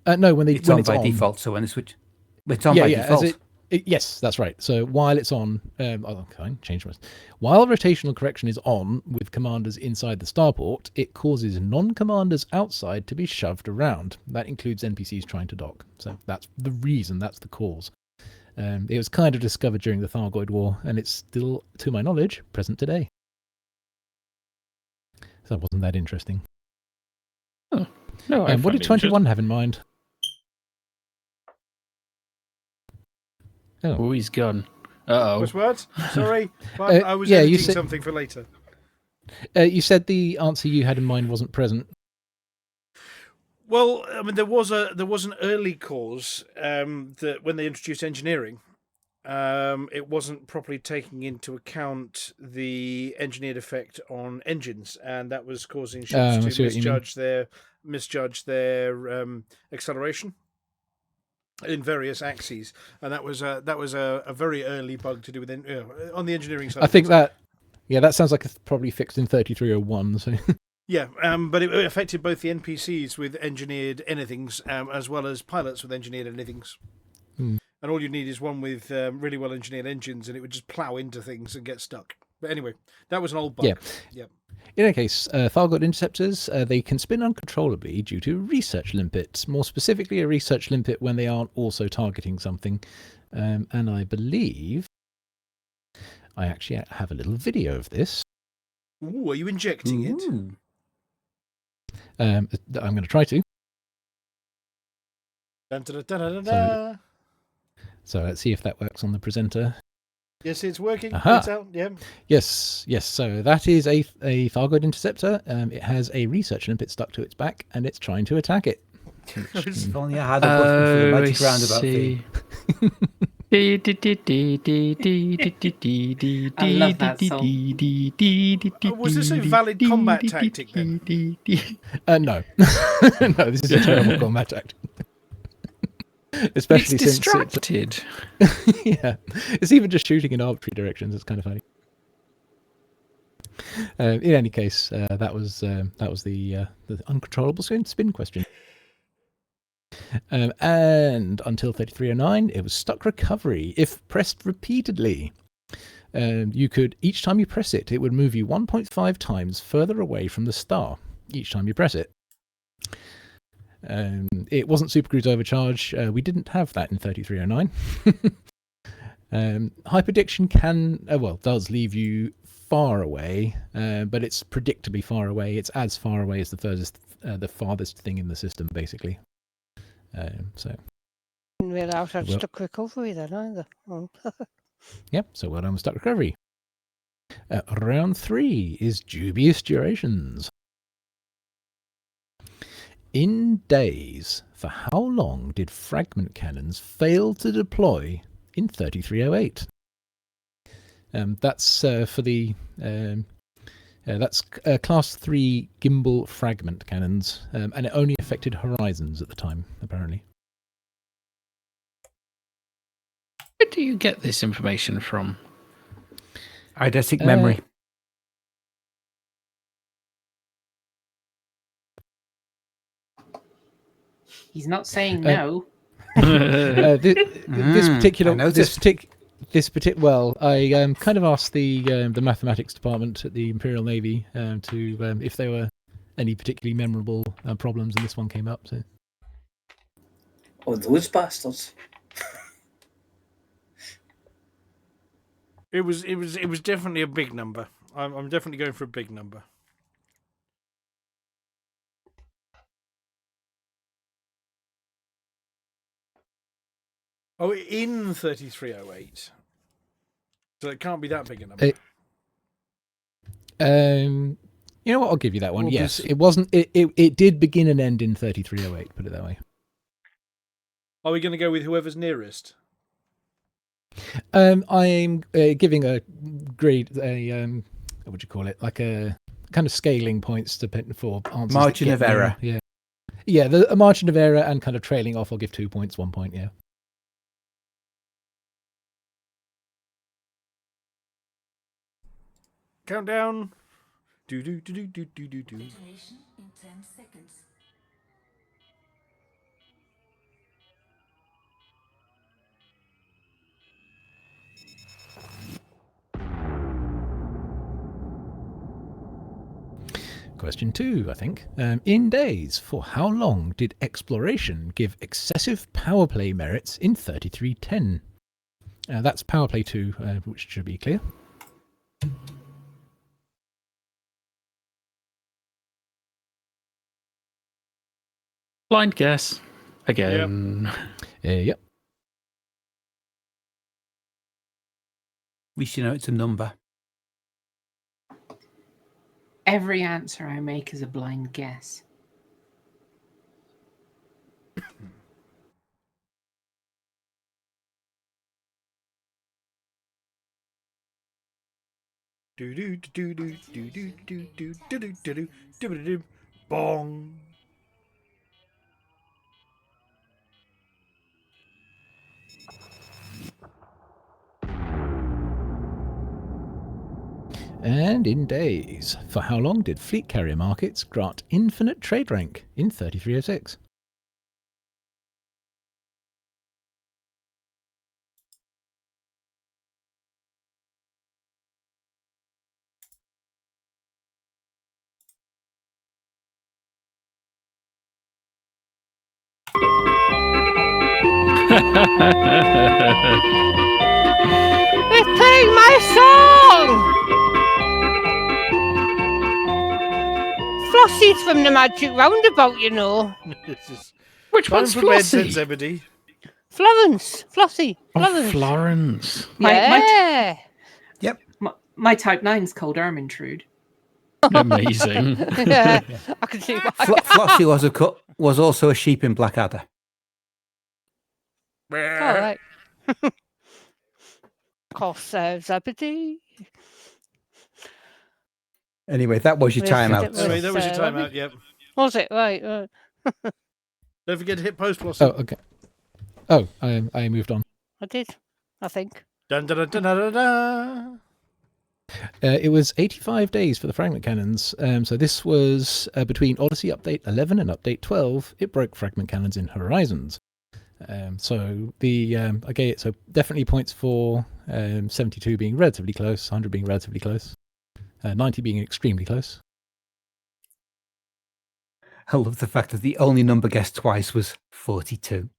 No, when It's when on it's by on. default, so when they switch... It's on by default. Yes, that's right. So while it's on... change my... While rotational correction is on with commanders inside the starport, it causes non-commanders outside to be shoved around. That includes NPCs trying to dock. So that's the reason, that's the cause. It was kind of discovered during the Thargoid War, and it's still, to my knowledge, present today. So that wasn't that interesting. Oh, no, What did 21 have in mind? Oh, he's gone. Uh-oh. Was what? Sorry, but I was editing something for later. You said the answer you had in mind wasn't present. Well, I mean, there was an early cause that when they introduced engineering, it wasn't properly taking into account the engineered effect on engines, and that was causing ships I to see what you mean. misjudge their acceleration in various axes, and that was a very early bug to do with on the engineering side. I think that sounds like it's probably fixed in 3301. So Yeah, but it affected both the NPCs with engineered anythings, as well as pilots with engineered anythings. Hmm. And all you need is one with really well engineered engines, and it would just plow into things and get stuck. But anyway, that was an old bug. Yeah. In any case, Thargoid interceptors, they can spin uncontrollably due to research limpets. More specifically, a research limpet when they aren't also targeting something. And I believe I actually have a little video of this. Ooh, are you injecting it? I'm going to try to. Dun, dun, dun, dun, dun, dun. So let's see if that works on the presenter. Yes, it's working. Aha. It's out. Yeah. Yes. So that is a Thargoid interceptor. It has a research limpet stuck to its back, and it's trying to attack it. If only I had a button for the magic roundabout thing. I love that song. Was this a valid combat tactic then? No. No, this is a terrible combat tactic. Especially It's since distracted. yeah, it's even just shooting in arbitrary directions. It's kind of funny. In any case, that was the uncontrollable spin question. And until 3309, it was stuck recovery. If pressed repeatedly, you could, each time you press it, it would move you 1.5 times further away from the star. Each time you press it. It wasn't supercruise overcharge. We didn't have that in 3309. Hyperdiction does leave you far away, but it's predictably far away. It's as far away as the farthest thing in the system, basically. So. Didn't realise I'd stuck recovery then either. Oh. Yep. So well done with stuck recovery. Round 3 is dubious durations. In days, for how long did fragment cannons fail to deploy in 3308? That's for the that's class 3 gimbal fragment cannons, and it only affected horizons at the time, apparently. Where do you get this information from? Eidetic memory. He's not saying no. This particular. I noticed. Well, I kind of asked the mathematics department at the Imperial Navy to if there were any particularly memorable problems, and this one came up. So. Oh, those bastards! It was definitely a big number. I'm definitely going for a big number. Oh, in 3308. So it can't be that big a number. You know what? I'll give you that one. Well, yes, it wasn't. It did begin and end in 3308. Put it that way. Are we going to go with whoever's nearest? I'm giving a grade. What would you call it? Like a kind of scaling points for answers. Margin of error. Yeah. Yeah, a margin of error and kind of trailing off. I'll give 2 points, 1 point. Yeah. Countdown. Do. Detonation in 10 seconds. Question 2, I think. In days, for how long did exploration give excessive power play merits in 3310? That's power play 2, which should be clear. Blind guess. Again. Yep. At least you know it's a number. Every answer I make is a blind guess. Bong. And in days, for how long did fleet carrier markets grant infinite trade rank in 3306? It's playing my song! Flossy's from the Magic Roundabout, you know. Which Time one's for bed, Flossy? said Zebedee. Florence. Flossie. Oh, Florence. Florence. Yeah. Yep. My type 9's called Ermintrude. Amazing. Yeah, I can see why. Flossie was also a sheep in Blackadder. All right. Of course, Zebedee. Anyway, that was your Yes, timeout. it was. Anyway, that was your timeout, yep. Was it? Right. Don't forget to hit post, Flossy. Oh, okay. Oh, I moved on. I did, I think. Dun, dun, dun, dun, dun, dun. It was 85 days for the fragment cannons. So this was between Odyssey Update 11 and Update 12. It broke fragment cannons in Horizons. So so definitely points for 72 being relatively close, 100 being relatively close, 90 being extremely close. I love the fact that the only number guessed twice was 42.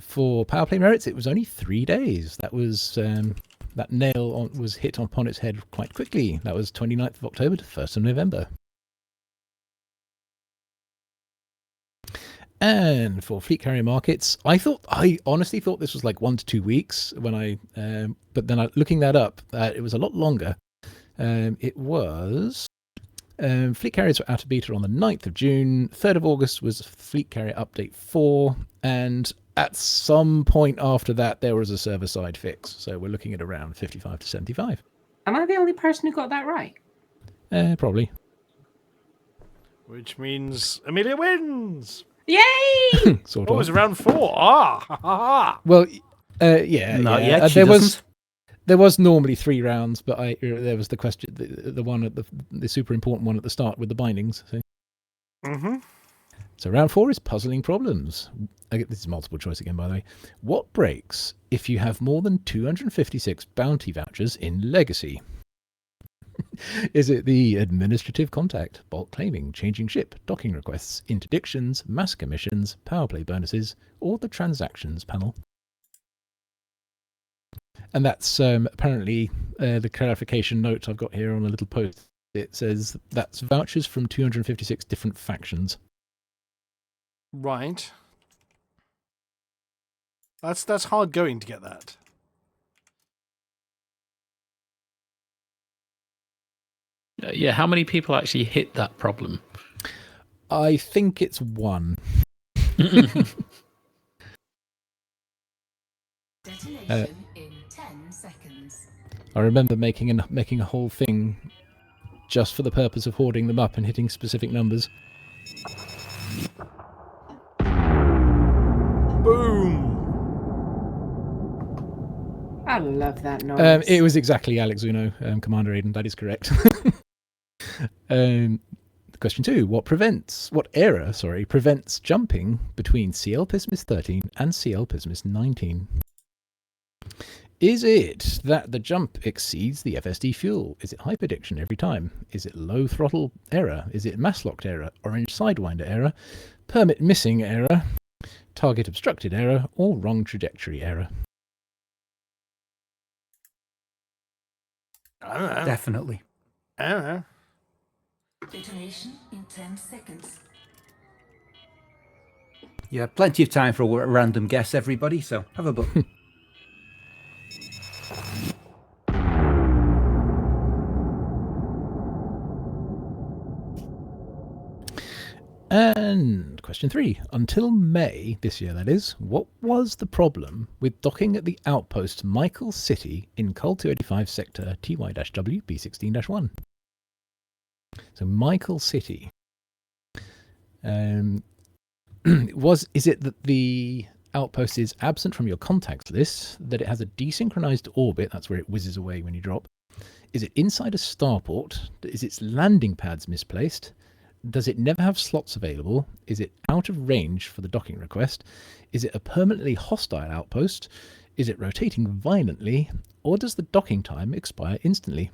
For power play merits, it was only 3 days. That was that nail was hit upon its head quite quickly. That was 29th of October to 1st of November. And for fleet carrier markets, I honestly thought this was like 1 to 2 weeks when but then looking that up, it was a lot longer. It was fleet carriers were out of beta on the 9th of June. 3rd of August was fleet carrier update 4, and at some point after that, there was a server-side fix. So we're looking at around 55 to 75. Am I the only person who got that right? Probably. Which means Amelia wins. Yay! Sort Oh, it of. was round 4. Ah, ha, ha, ha. Well, yeah. Not yeah. yet, she doesn't. There was normally 3 rounds, but there was the question, the one at the super important one at the start with the bindings. So. Mm-hmm. So round 4 is puzzling problems. This is multiple choice again, by the way. What breaks if you have more than 256 bounty vouchers in Legacy? Is it the administrative contact, bulk claiming, changing ship, docking requests, interdictions, mass commissions, power play bonuses, or the transactions panel? And that's apparently the clarification note I've got here on a little post. It says that's vouchers from 256 different factions. Right. That's hard going to get that. Yeah, how many people actually hit that problem? I think it's 1. Detonation in 10 seconds. I remember making a whole thing just for the purpose of hoarding them up and hitting specific numbers. Boom! I love that noise. It was exactly Alex Uno, Commander Aiden. That is correct. Question 2. What error prevents jumping between CL Pismis 13 and CL Pismis 19? Is it that the jump exceeds the FSD fuel? Is it hyperdiction every time? Is it low throttle error? Is it mass locked error? Orange sidewinder error? Permit missing error? Target obstructed error? Or wrong trajectory error? I don't know. Definitely. I don't know. Detonation in 10 seconds. You have plenty of time for a random guess, everybody, so have a book. And question 3. Until May this year, that is, what was the problem with docking at the outpost Michael City in Col 285 sector TY-W B16-1? So Michael City. Is it that the outpost is absent from your contacts list, that it has a desynchronized orbit, that's where it whizzes away when you drop? Is it inside a starport? Is its landing pads misplaced? Does it never have slots available? Is it out of range for the docking request? Is it a permanently hostile outpost? Is it rotating violently? Or does the docking time expire instantly?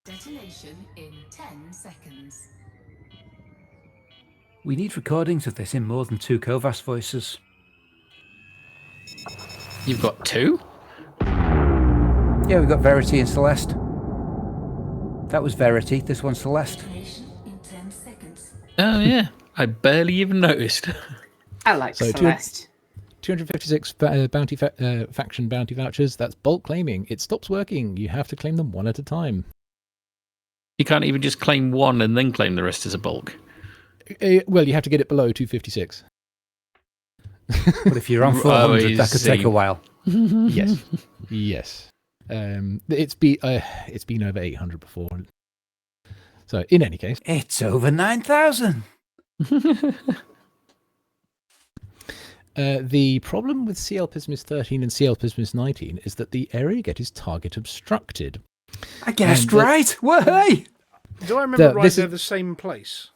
Detonation in 10 seconds. We need recordings of this in more than 2 Kovas voices. You've got 2? Yeah, we've got Verity and Celeste. That was Verity, this one's Celeste. Detonation in 10 seconds. Oh, yeah. I barely even noticed. I like So Celeste. 256 faction bounty vouchers. That's bulk claiming. It stops working. You have to claim them one at a time. You can't even just claim one and then claim the rest as a bulk. Well, you have to get it below 256. But if you're on 400, that could take a while. Yes. Yes. It's been over 800 before. So, in any case. It's over 9,000. The problem with CL Pismis 13 and CL Pismis 19 is that the area get is target obstructed. I guessed right. Way. Do I remember right? this They're is- the same place.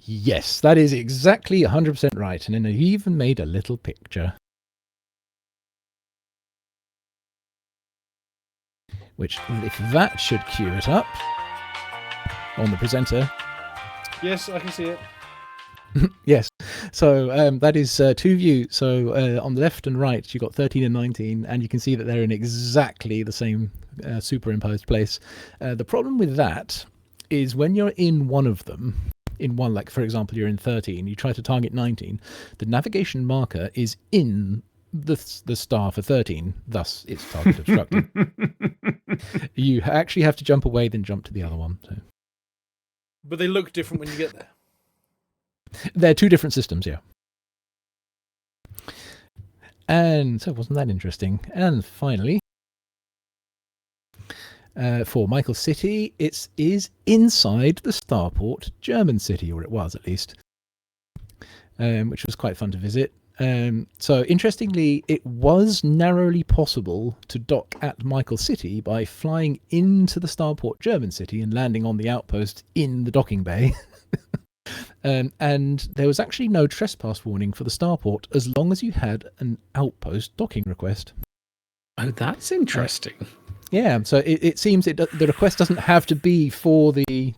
Yes, that is exactly 100% right. And then he even made a little picture. Which, if that should cue it up on the presenter. Yes, I can see it. Yes. So that is 2 views. So on the left and right, you've got 13 and 19, and you can see that they're in exactly the same superimposed place. The problem with that is when you're in one of them, in one, like for example, you're in 13, you try to target 19, the navigation marker is in the star for 13, thus it's target obstructed. You actually have to jump away, then jump to the other one. So. But they look different when you get there. They're 2 different systems, yeah. And so wasn't that interesting? And finally, for Michael City, it is inside the starport German city, or it was at least, which was quite fun to visit. So interestingly, it was narrowly possible to dock at Michael City by flying into the starport German city and landing on the outpost in the docking bay. And there was actually no trespass warning for the starport as long as you had an outpost docking request. Oh, that's interesting. Yeah, so it seems the request doesn't have to be for the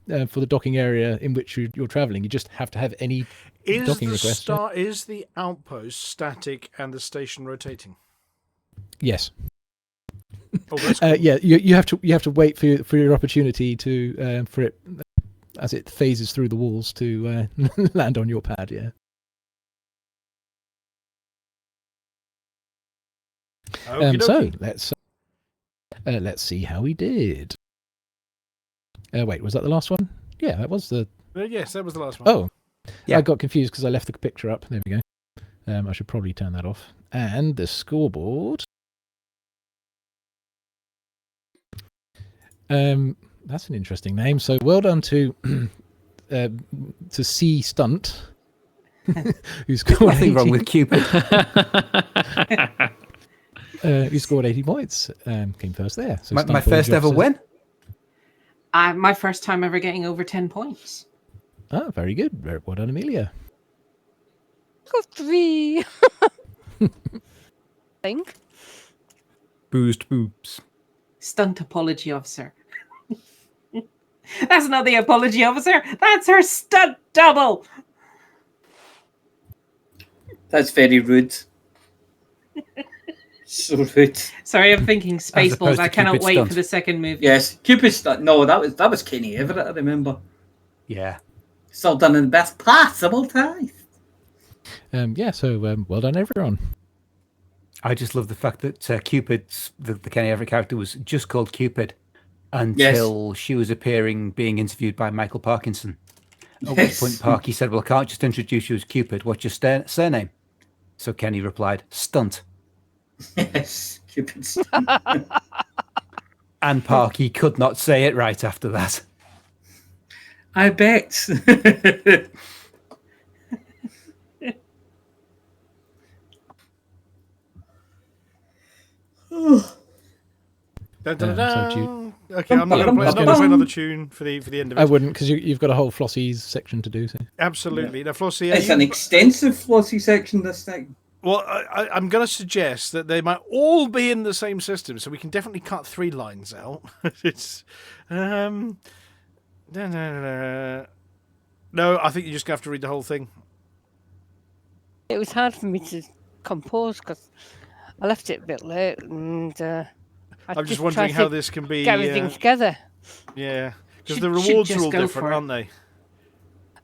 docking area in which you're travelling. You just have to have any docking request. Is the outpost static and the station rotating? Yes. Oh, that's cool. Yeah, you have to wait for your opportunity to for it as it phases through the walls to land on your pad. Yeah. So let's see how we did. Wait, was that the last one? Yeah, that was the. Yes, that was the last one. Oh, yeah. I got confused because I left the picture up. There we go. I should probably turn that off. And the scoreboard. That's an interesting name. So well done to C Stunt, who scored Nothing wrong with Cupid. Who scored 80 points. Came first there. So My first ever win. My first time ever getting over 10 points. Oh, very good. Very well done, Amelia. Got 3. Think. Boozed boobs. Stunt apology officer. That's not the apology officer. That's her stunt double. That's very rude. So rude. Sorry, I'm thinking Spaceballs. I cannot Cupid wait stunt. for the second movie. Yes, Cupid stunt. No, that was Kenny Everett. I remember. Yeah. Still done in the best possible time. Yeah. So well done, everyone. I just love the fact that Cupid's, the Kenny Everett character, was just called Cupid until she was appearing, being interviewed by Michael Parkinson. At which point Parky said, well, I can't just introduce you as Cupid. What's your surname? So Kenny replied, Stunt. Yes, Cupid. And Parky could not say it right after that. I bet. Okay, I'm not going to play another tune for the end of it. I wouldn't, because you've got a whole Flossies section to do. So. Absolutely. Now, Flossy, it's an extensive Flossy section this time. Well, I'm going to suggest that they might all be in the same system, so we can definitely cut 3 lines out. It's no, I think you're just going to have to read the whole thing. It was hard for me to compose because I left it a bit late, and I'm just wondering how this can be get everything together. Yeah, because the rewards are all different, aren't they?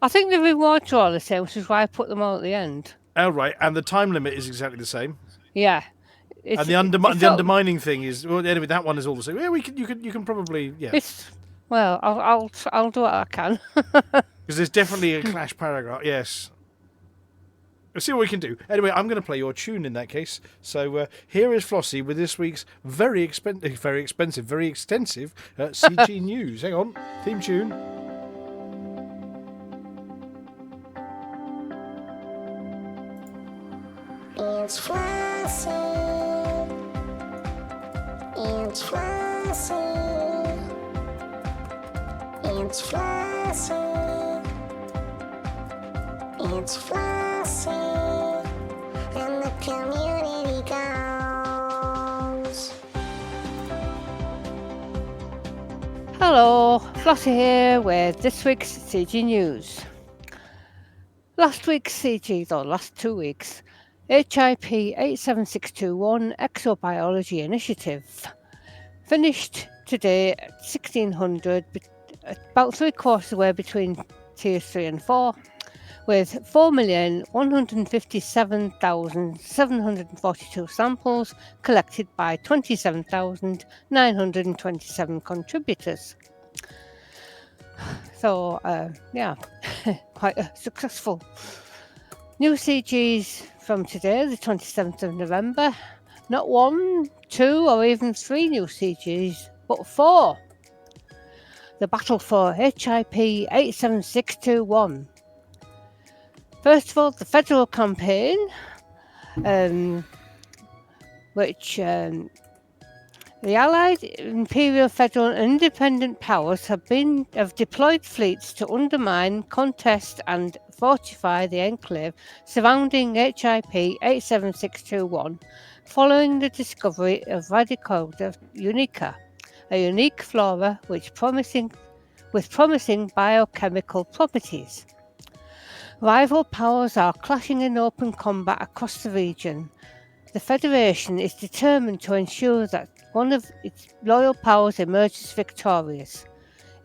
I think the rewards are all the same, which is why I put them all at the end. Oh, right, and the time limit is exactly the same. Yeah. And the undermining thing is, well, anyway, that one is all the same. Yeah, you can probably, yeah. Well, I'll do what I can. Because there's definitely a clash paragraph. Yes. We'll see what we can do. Anyway, I'm going to play your tune in that case. So here is Flossy with this week's very expensive, very extensive CG news. Hang on, theme tune. It's Flossy. It's Flossy. It's Flossy. It's Flossy. And the community goes. Hello, Flossy here with this week's CG news. Last 2 weeks, HIP 87621 Exobiology Initiative finished today at 1600, about 3/4 of the way between tiers 3 and 4, with 4,157,742 samples collected by 27,927 contributors. So, yeah, quite successful. New CGs from today, the 27th of November. Not 1, 2, or even 3 new CGs, but 4. The battle for HIP 87621. First of all, the federal campaign, which the Allied, Imperial, Federal and Independent powers have deployed fleets to undermine, contest and fortify the enclave surrounding HIP 87621 following the discovery of Radicoda unica, a unique flora with promising biochemical properties. Rival powers are clashing in open combat across the region. The Federation is determined to ensure that one of its loyal powers emerges victorious.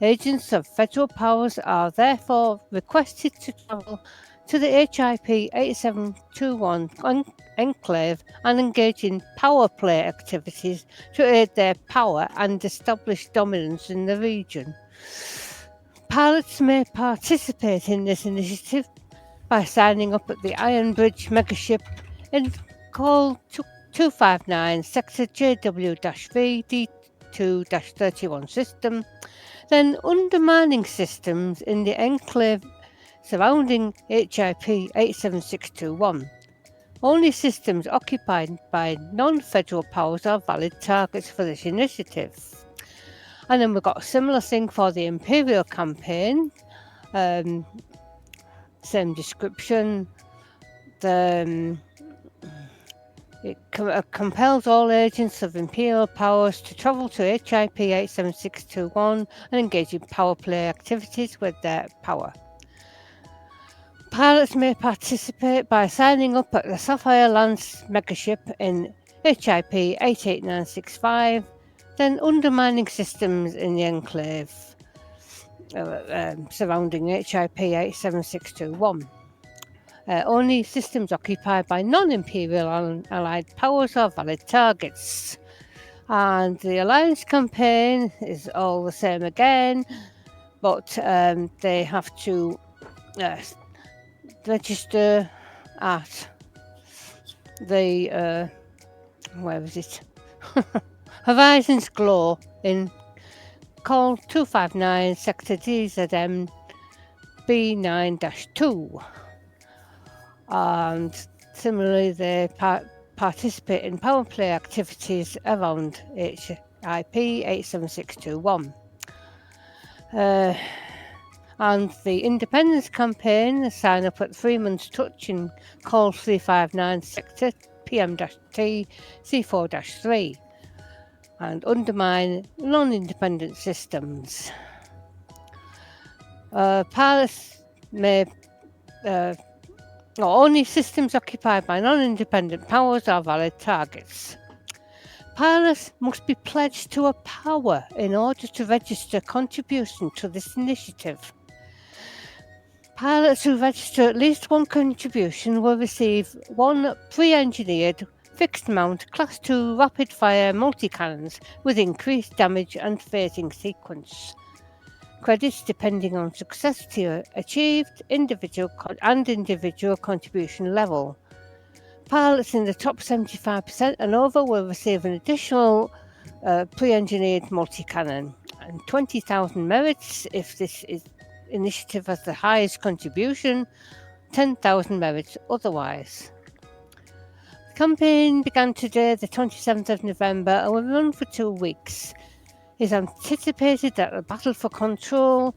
Agents of federal powers are therefore requested to travel to the HIP 8721 enclave and engage in power play activities to aid their power and establish dominance in the region. Pilots may participate in this initiative by signing up at the Iron Bridge megaship in Call 259 Sector JW-V D2-31 system, then undermining systems in the enclave surrounding HIP 87621. Only systems occupied by non-federal powers are valid targets for this initiative. And then we've got a similar thing for the Imperial campaign. Same description. It compels all agents of Imperial powers to travel to HIP 87621 and engage in power play activities with their power. Pilots may participate by signing up at the Sapphire Lance megaship in HIP 88965, then undermining systems in the enclave surrounding HIP 87621. Only systems occupied by non-Imperial Allied powers are valid targets. And the Alliance campaign is all the same again, but they have to register at the where is it? Horizons Glow in Call 259 Sector DZM B9-2, and similarly they participate in power play activities around HIP 87621. And the Independence campaign sign up at 3 months touch in Call 359 Sector PM-T C4-3 and undermine non-independent systems. Pilots may only systems occupied by non-independent powers are valid targets. Pilots must be pledged to a power in order to register contribution to this initiative. Pilots who register at least one contribution will receive one pre-engineered fixed-mount Class 2 rapid-fire multi-cannons with increased damage and phasing sequence. Credits depending on success tier achieved, individual contribution level. Pilots in the top 75% and over will receive an additional pre-engineered multi-cannon and 20,000 merits if this initiative has the highest contribution, 10,000 merits otherwise. The campaign began today, the 27th of November, and will run for 2 weeks. It is anticipated that the battle for control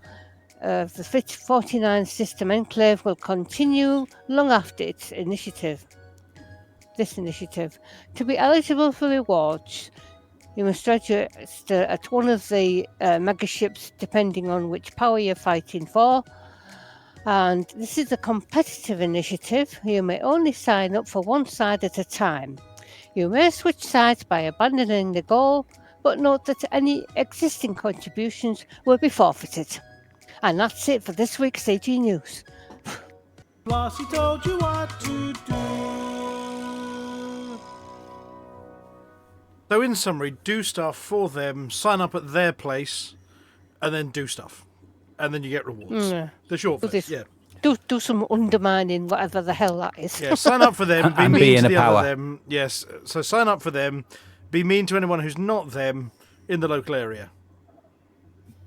of the Fit 49 system enclave will continue long after this initiative. To be eligible for rewards, you must register at one of the megaships depending on which power you're fighting for. And this is a competitive initiative. You may only sign up for one side at a time. You may switch sides by abandoning the goal, but note that any existing contributions will be forfeited. And that's it for this week's CG News. Flossy told you what to do. So in summary, do stuff for them, sign up at their place, and then do stuff. And then you get rewards. The short version, yeah. Do some undermining, whatever the hell that is. Yeah, sign up for them, be And mean be to in the a power. other them. Yes, so sign up for them, be mean to anyone who's not them in the local area.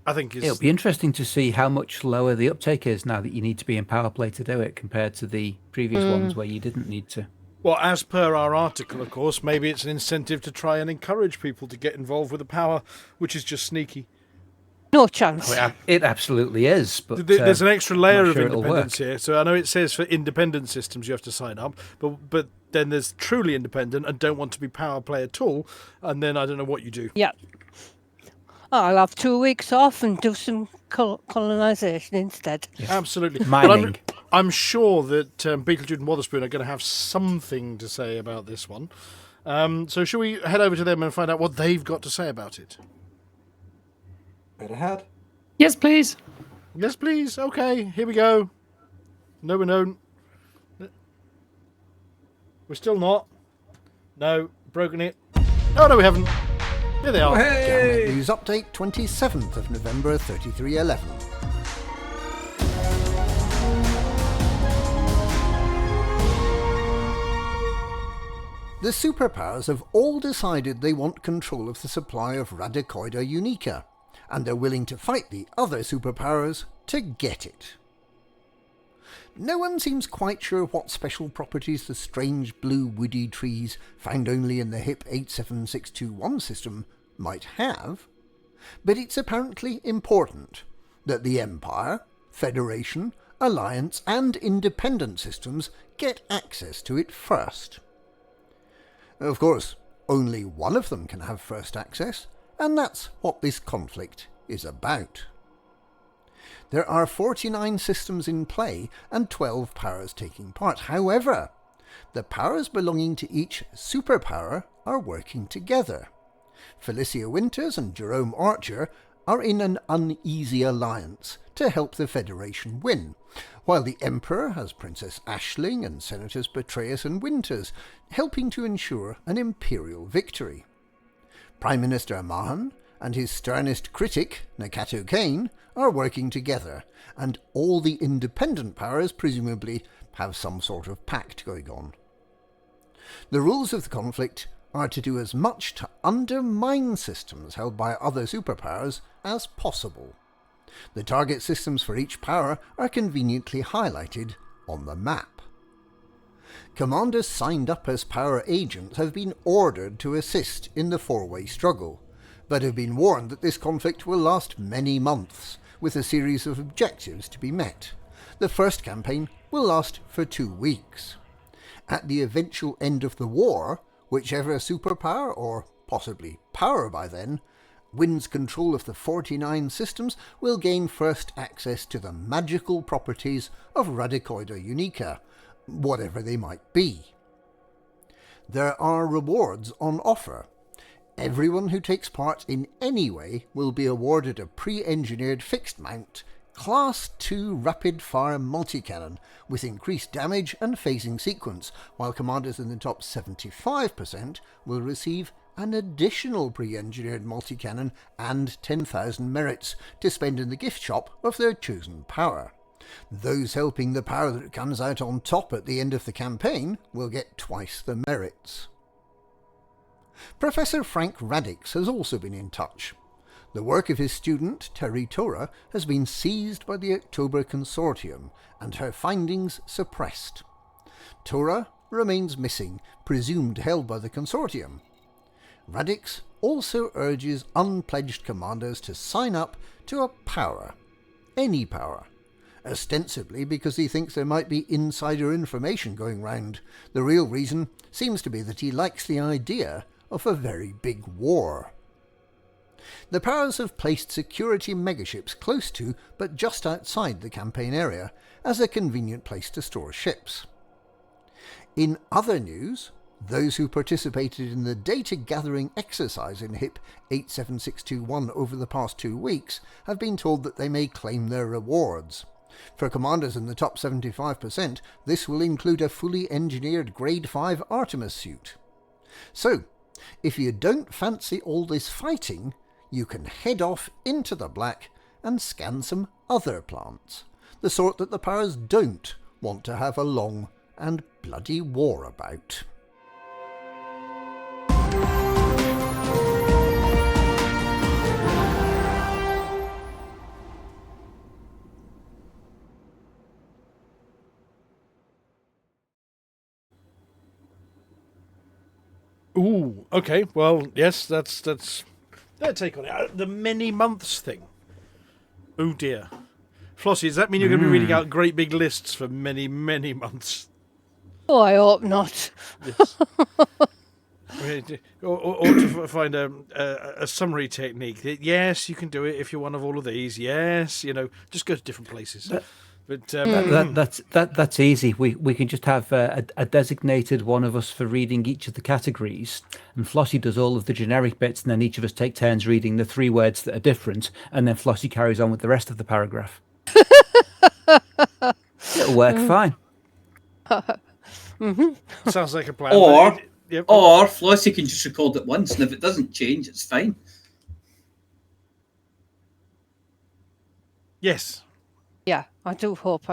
I think It'll be interesting to see how much lower the uptake is now that you need to be in power play to do it compared to the previous ones where you didn't need to. Well, as per our article, of course, maybe it's an incentive to try and encourage people to get involved with the power, which is just sneaky. No chance. Oh, it absolutely is. But there's an extra layer of sure it'll independence work. here. So I know it says for independent systems you have to sign up, but then there's truly independent and don't want to be power play at all, and then I don't know what you do. Yeah. I'll have 2 weeks off and do some colonisation instead. Absolutely. Mining. But I'm sure that Beetlejuice and Wotherspoon are going to have something to say about this one. So shall we head over to them and find out what they've got to say about it? Better head. Yes, please. Yes, please. Okay, here we go. No, we don't. We're still not. No, broken it. Oh, no, we haven't. Here they are. Galnet News Update, 27th of November, 3311. The superpowers have all decided they want control of the supply of Radicoida Unica, and they're willing to fight the other superpowers to get it. No one seems quite sure what special properties the strange blue woody trees found only in the HIP 87621 system might have, but it's apparently important that the Empire, Federation, Alliance and Independent systems get access to it first. Of course, only one of them can have first access, and that's what this conflict is about. There are 49 systems in play and 12 powers taking part. However, the powers belonging to each superpower are working together. Felicia Winters and Jerome Archer are in an uneasy alliance to help the Federation win, while the Emperor has Princess Aisling and Senators Betrayus and Winters helping to ensure an imperial victory. Prime Minister Mahan and his sternest critic, Nakato Kane, are working together, and all the independent powers presumably have some sort of pact going on. The rules of the conflict are to do as much to undermine systems held by other superpowers as possible. The target systems for each power are conveniently highlighted on the map. Commanders signed up as power agents have been ordered to assist in the four-way struggle, but have been warned that this conflict will last many months, with a series of objectives to be met. The first campaign will last for 2 weeks. At the eventual end of the war, whichever superpower, or possibly power by then, wins control of the 49 systems will gain first access to the magical properties of Radicoida Unica, whatever they might be. There are rewards on offer. Everyone who takes part in any way will be awarded a pre-engineered fixed mount Class 2 rapid-fire multi-cannon with increased damage and phasing sequence, while commanders in the top 75% will receive an additional pre-engineered multi-cannon and 10,000 merits to spend in the gift shop of their chosen power. Those helping the power that comes out on top at the end of the campaign will get twice the merits. Professor Frank Radix has also been in touch. The work of his student, Terry Tora, has been seized by the October Consortium and her findings suppressed. Tora remains missing, presumed held by the Consortium. Radix also urges unpledged commanders to sign up to a power, any power, ostensibly because he thinks there might be insider information going round. The real reason seems to be that he likes the idea of a very big war. The powers have placed security megaships close to, but just outside the campaign area, as a convenient place to store ships. In other news, those who participated in the data-gathering exercise in HIP 87621 over the past 2 weeks have been told that they may claim their rewards. For commanders in the top 75%, this will include a fully engineered Grade 5 Artemis suit. So, if you don't fancy all this fighting, you can head off into the black and scan some other plants, the sort that the powers don't want to have a long and bloody war about. Ooh, okay. Well, yes, that's their take on it. The many months thing. Oh dear. Flossie, does that mean you're going to be reading out great big lists for many, many months? Oh, I hope not. Yes. or to find a summary technique. Yes, you can do it if you're one of all of these. Yes, just go to different places. But that's easy. We can just have a designated one of us for reading each of the categories, and Flossy does all of the generic bits, and then each of us take turns reading the 3 words that are different, and then Flossy carries on with the rest of the paragraph. It'll work fine. Sounds like a plan. Or Flossy can just record it once, and if it doesn't change, it's fine. Yes. Yeah, I do hope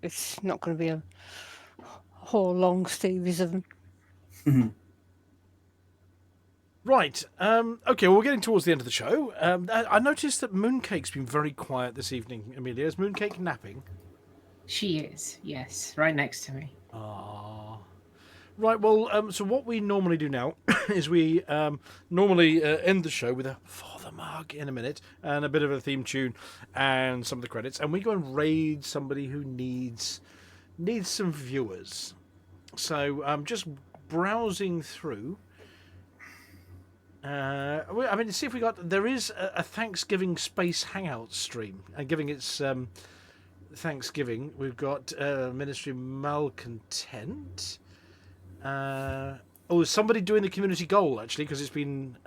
it's not going to be a whole long series of them. Right. Okay, well, we're getting towards the end of the show. I noticed that Mooncake's been very quiet this evening, Amelia. Is Mooncake napping? She is, yes, right next to me. Ah. Right, well, so what we normally do now is we normally end the show with a For the Mug in a minute and a bit of a theme tune and some of the credits, and we go and raid somebody who needs some viewers. So I'm just browsing through. See if we got... There is a Thanksgiving Space Hangout stream, and giving its Thanksgiving, we've got Ministry Malcontent. Oh, there's somebody doing the community goal, actually, because it's been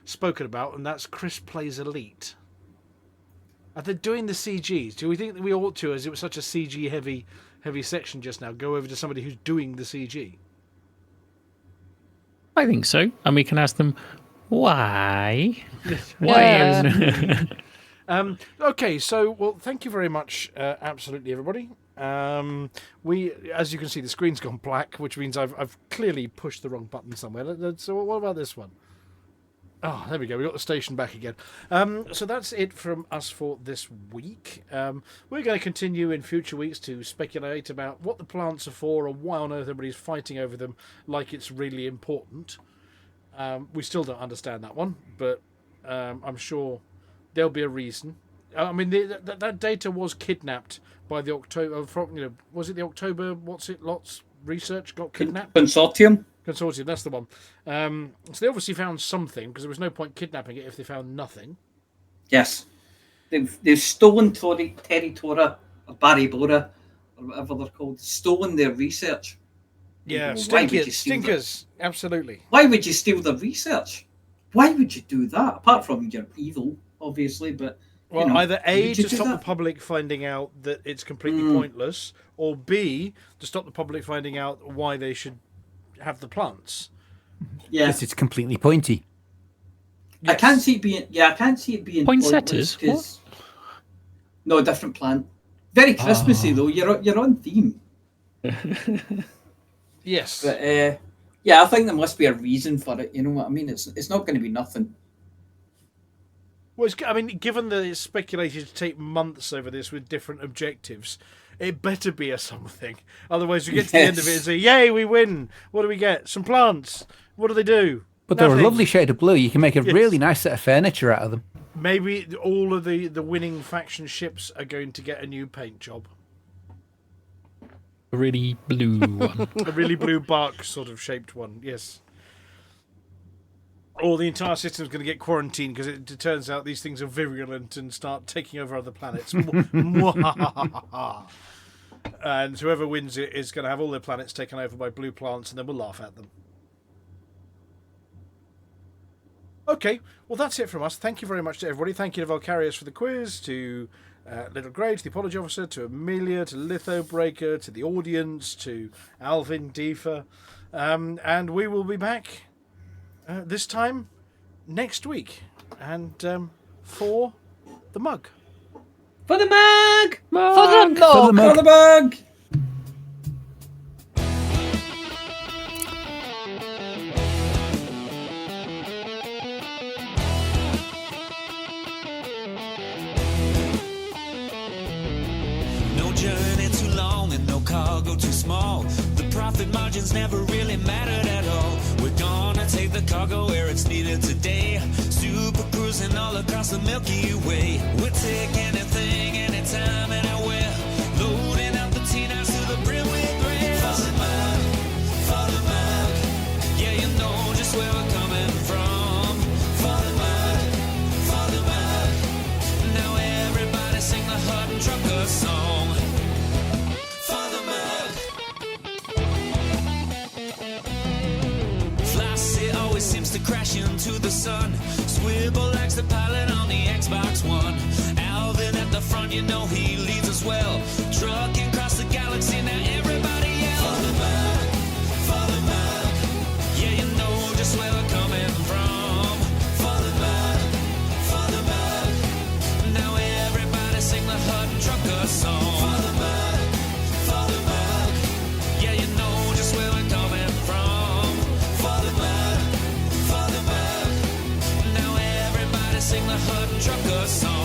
spoken about, and that's Chris Plays Elite. Are they doing the CGs? Do we think that we ought to, as it was such a CG-heavy section just now, go over to somebody who's doing the CG? I think so. And we can ask them, why? Why? Okay, so, well, thank you very much, absolutely, everybody. We, as you can see, the screen's gone black, which means I've clearly pushed the wrong button somewhere. So what about this one? Oh, there we go. We got the station back again. So that's it from us for this week. We're going to continue in future weeks to speculate about what the plants are for and why on earth everybody's fighting over them like it's really important. We still don't understand that one, but I'm sure there'll be a reason. I mean, that data was kidnapped by the October. Was it the October? Lots research got kidnapped. Consortium, that's the one. So they obviously found something, because there was no point kidnapping it if they found nothing. Yes, they've stolen Terry Tora or Barry Bora or whatever they're called. Stolen their research. Yeah, stinkers. Absolutely. Why would you steal their research? Why would you do that? Apart from you're evil, obviously, but. Well, either A, to stop the public finding out that it's completely pointless, or B, to stop the public finding out why they should have the plants. Yeah, because it's completely pointy. Yes. I can't see it being poinsettias. What? No, a different plant. Very Christmassy though. You're on theme. Yes. But I think there must be a reason for it. You know what I mean? It's not going to be nothing. Well, given that it's speculated to take months over this with different objectives, it better be a something. Otherwise, we get to the end of it and say, "Yay, we win! What do we get? Some plants. What do they do?" But they're a lovely shade of blue. You can make a really nice set of furniture out of them. Maybe all of the winning faction ships are going to get a new paint job. A really blue one. A really blue bark sort of shaped one. Yes. Or the entire system's going to get quarantined because it turns out these things are virulent and start taking over other planets. And whoever wins it is going to have all their planets taken over by blue plants, and then we'll laugh at them. Okay, well, that's it from us. Thank you very much to everybody. Thank you to Valkyrius for the quiz, to Little Grey, to the Apology Officer, to Amelia, to Lithobreaker, to the audience, to Alvin, Deefa. And we will be back this time next week, and for the mug. For the mug! For the mug! For the mug! No journey too long and no cargo too small. The profit margins never really mattered at all. We're gonna take the cargo where it's needed today. Super cruising all across the Milky Way. We'll take anything, anytime, anywhere. Loading up the T-Nights to the brim with rail. For the mug, yeah, you know just where we're coming from. For the mug, now everybody sing the Hutton Trucker song. For the mug. Flossy always seems to crash into the sun. Swivel likes the pilot on the Xbox One. Alvin at the front, you know he leads us well. Trucking across the galaxy, now everybody yell. For the mug, yeah, you know just where we're coming from. For the mug, now everybody sing the Hutton Trucker song. For the mug, yeah, you know just where we're coming from. For the mug, now everybody sing the Hutton Trucker song.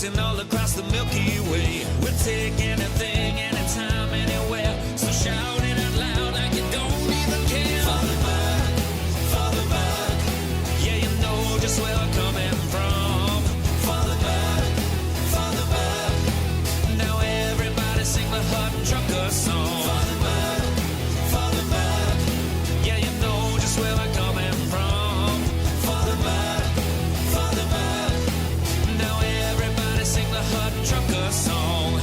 racing all across the Milky Way. We'll take anything, anytime, anywhere. So shout it out loud like you don't even care. Father Buck, yeah, you know just where I'm coming from. Father Buck, now everybody sing the Hutton Trucker song. Father Buck, yeah, you know just where I'm coming from. Father Buck, now everybody sing the Hutton Trucker song.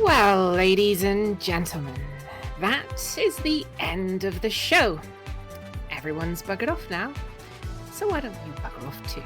Well, ladies and gentlemen, that is the end of the show. Everyone's buggered off now, so why don't you bugger off too?